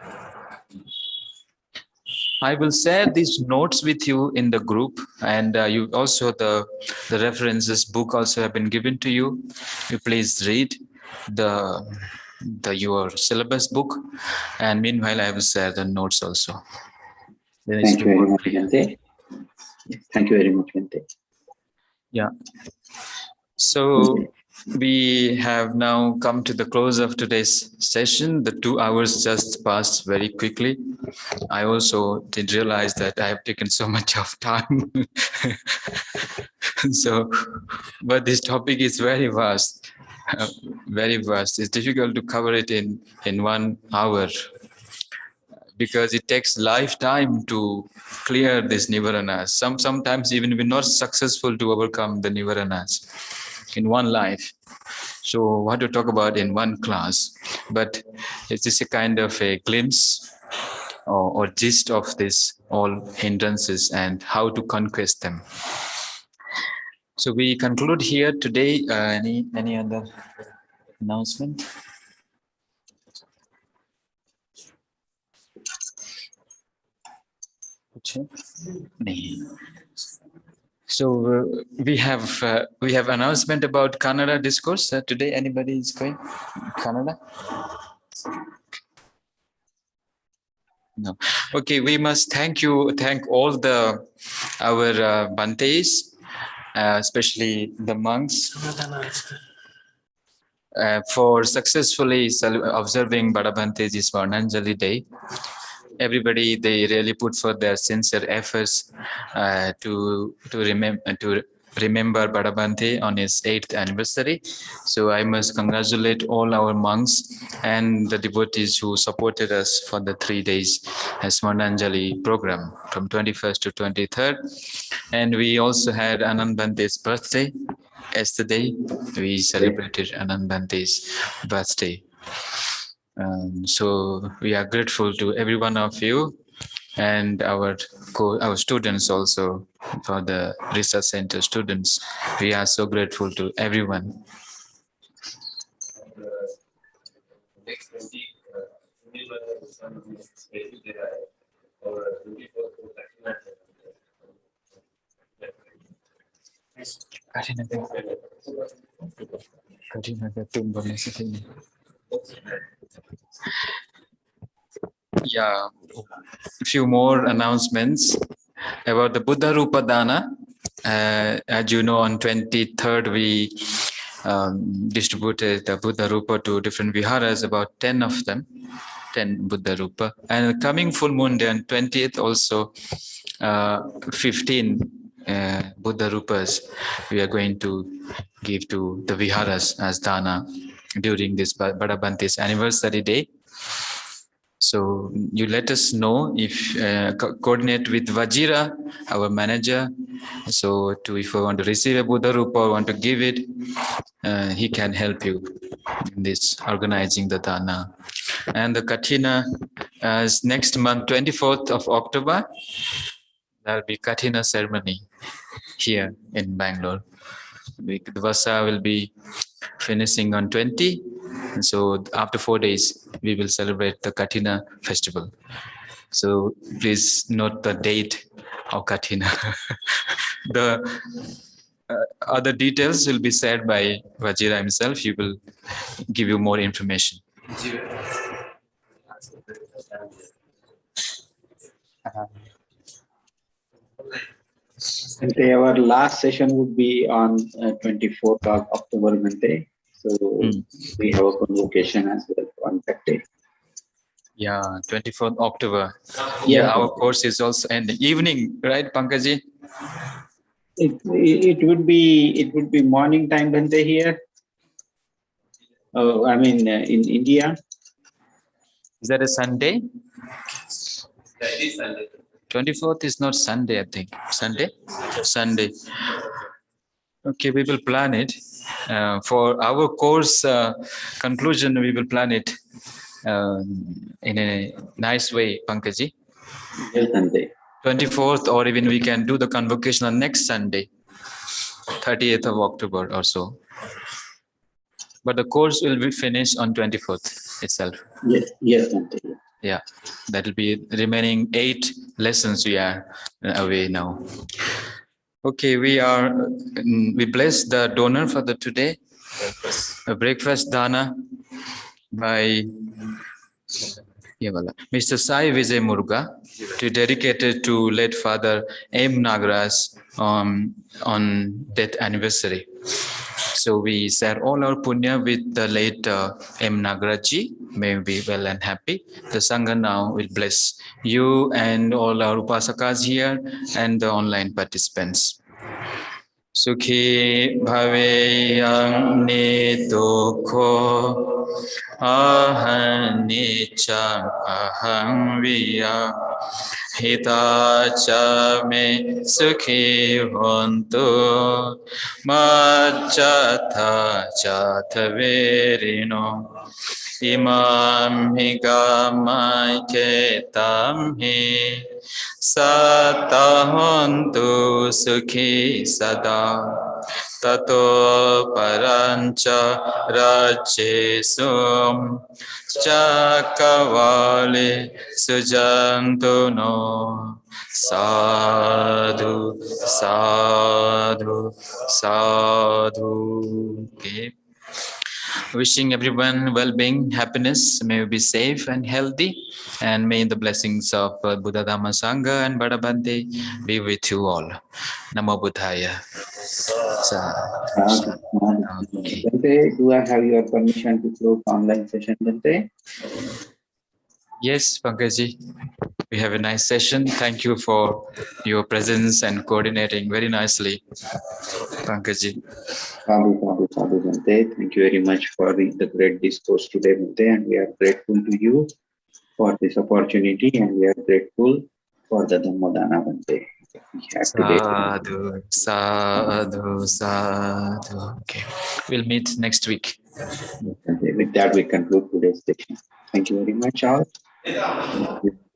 I will share these notes with you in the group, and you also the references book also have been given to you. You please read your syllabus book, and meanwhile I will share the notes also. Thank you very much, Bhante. Thank you very much, Bhante. Yeah. So we have now come to the close of today's session. The 2 hours just passed very quickly. I also didn't realize that I have taken so much of time. So, but this topic is very vast, very vast. It's difficult to cover it in 1 hour because it takes lifetime to clear these nivaranas. Sometimes even we're not successful to overcome the nivaranas in one life. So what to talk about in one class, but it's just a kind of a glimpse or gist of this all hindrances and how to conquest them. So we conclude here today. Any other announcement? So we have announcement about Canada Discourse today. Anybody is going Canada? No. Okay, we must thank all our Bhantes, especially the monks, for successfully observing Bada Bhanteji's Varnanjali Day. Everybody, they really put forth their sincere efforts to remember Bada Bhante on his 8th anniversary. So I must congratulate all our monks and the devotees who supported us for the 3 days Swarnanjali program from 21st to 23rd. And we also had Anand Bhante's birthday. Yesterday, we celebrated Anand Bhante's birthday. So we are grateful to every one of you and our students also, for the research center students. We are so grateful to everyone. Yeah, a few more announcements about the Buddha Rupa Dana. As you know, on 23rd, we distributed the Buddha Rupa to different viharas, about 10 of them, 10 Buddha Rupa. And the coming full moon day on 20th also, 15 Buddha Rupas we are going to give to the viharas as dana during this Bada Bhante's anniversary day. So you let us know if coordinate with Vajira, our manager. So if you want to receive a Buddha Rupa or want to give it, he can help you in this organizing the dana. And the Kathina is next month, 24th of October. There will be Kathina ceremony here in Bangalore. The Vasa will be finishing on 20. And so after 4 days, we will celebrate the Kathina festival. So please note the date of Kathina. The other details will be said by Vajira himself. He will give you more information. Bhante, our last session would be on 24th of October, Bhante. So we have a convocation as well on that day. Yeah, 24th October. Yeah, Yeah, our course is also in the evening, right, Pankaj? it would be morning time, Bhante, here. Oh, I mean in India. Is that a Sunday? 24th is not Sunday, I think. Sunday? Sunday. Okay, we will plan it. For our course conclusion, we will plan it in a nice way, Pankaj. Yes, Bhante. 24th, or even we can do the convocation on next Sunday, 30th of October or so. But the course will be finished on 24th itself. Yes, Bhante. Yeah, that will be remaining 8 lessons we are away now. Okay, we bless the donor for the today. A breakfast dana by Mr. Sai Vijay Muruga, to dedicated to late Father M. Nagaraj on death anniversary. So we share all our punya with the late M. Nagaraj. May we be well and happy. The Sangha now will bless you and all our upasakas here and the online participants. Sukhi bhaveyang nitokho aham nicham aham viya hitacha me sukhi hontu majjatha chathaverino imam higamai ketam hi Satahantu sukhi sada tato parancha rajesum chakavale sujantu no sadhu sadhu sadhu. Okay. Wishing everyone well-being, happiness, may you be safe and healthy, and may the blessings of Buddha Dhamma Sangha and Bhadabante be with you all. Namo Buddhaya. Okay. Bhante, do I have your permission to close online session, Bhante? Yes, Pankaj. We have a nice session. Thank you for your presence and coordinating very nicely, Pankaj. Sadhu, Bhante. Thank you very much for the great discourse today, Bhante, and we are grateful to you for this opportunity, and we are grateful for the Dhammodana, Bhante. Sadhu, sadhu, sadhu. Okay, we'll meet next week. With that, we conclude today's session. Thank you very much, all.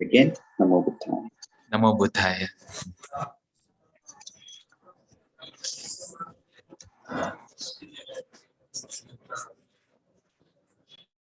Again, Namo Buddhaya. Namo Buddhaya.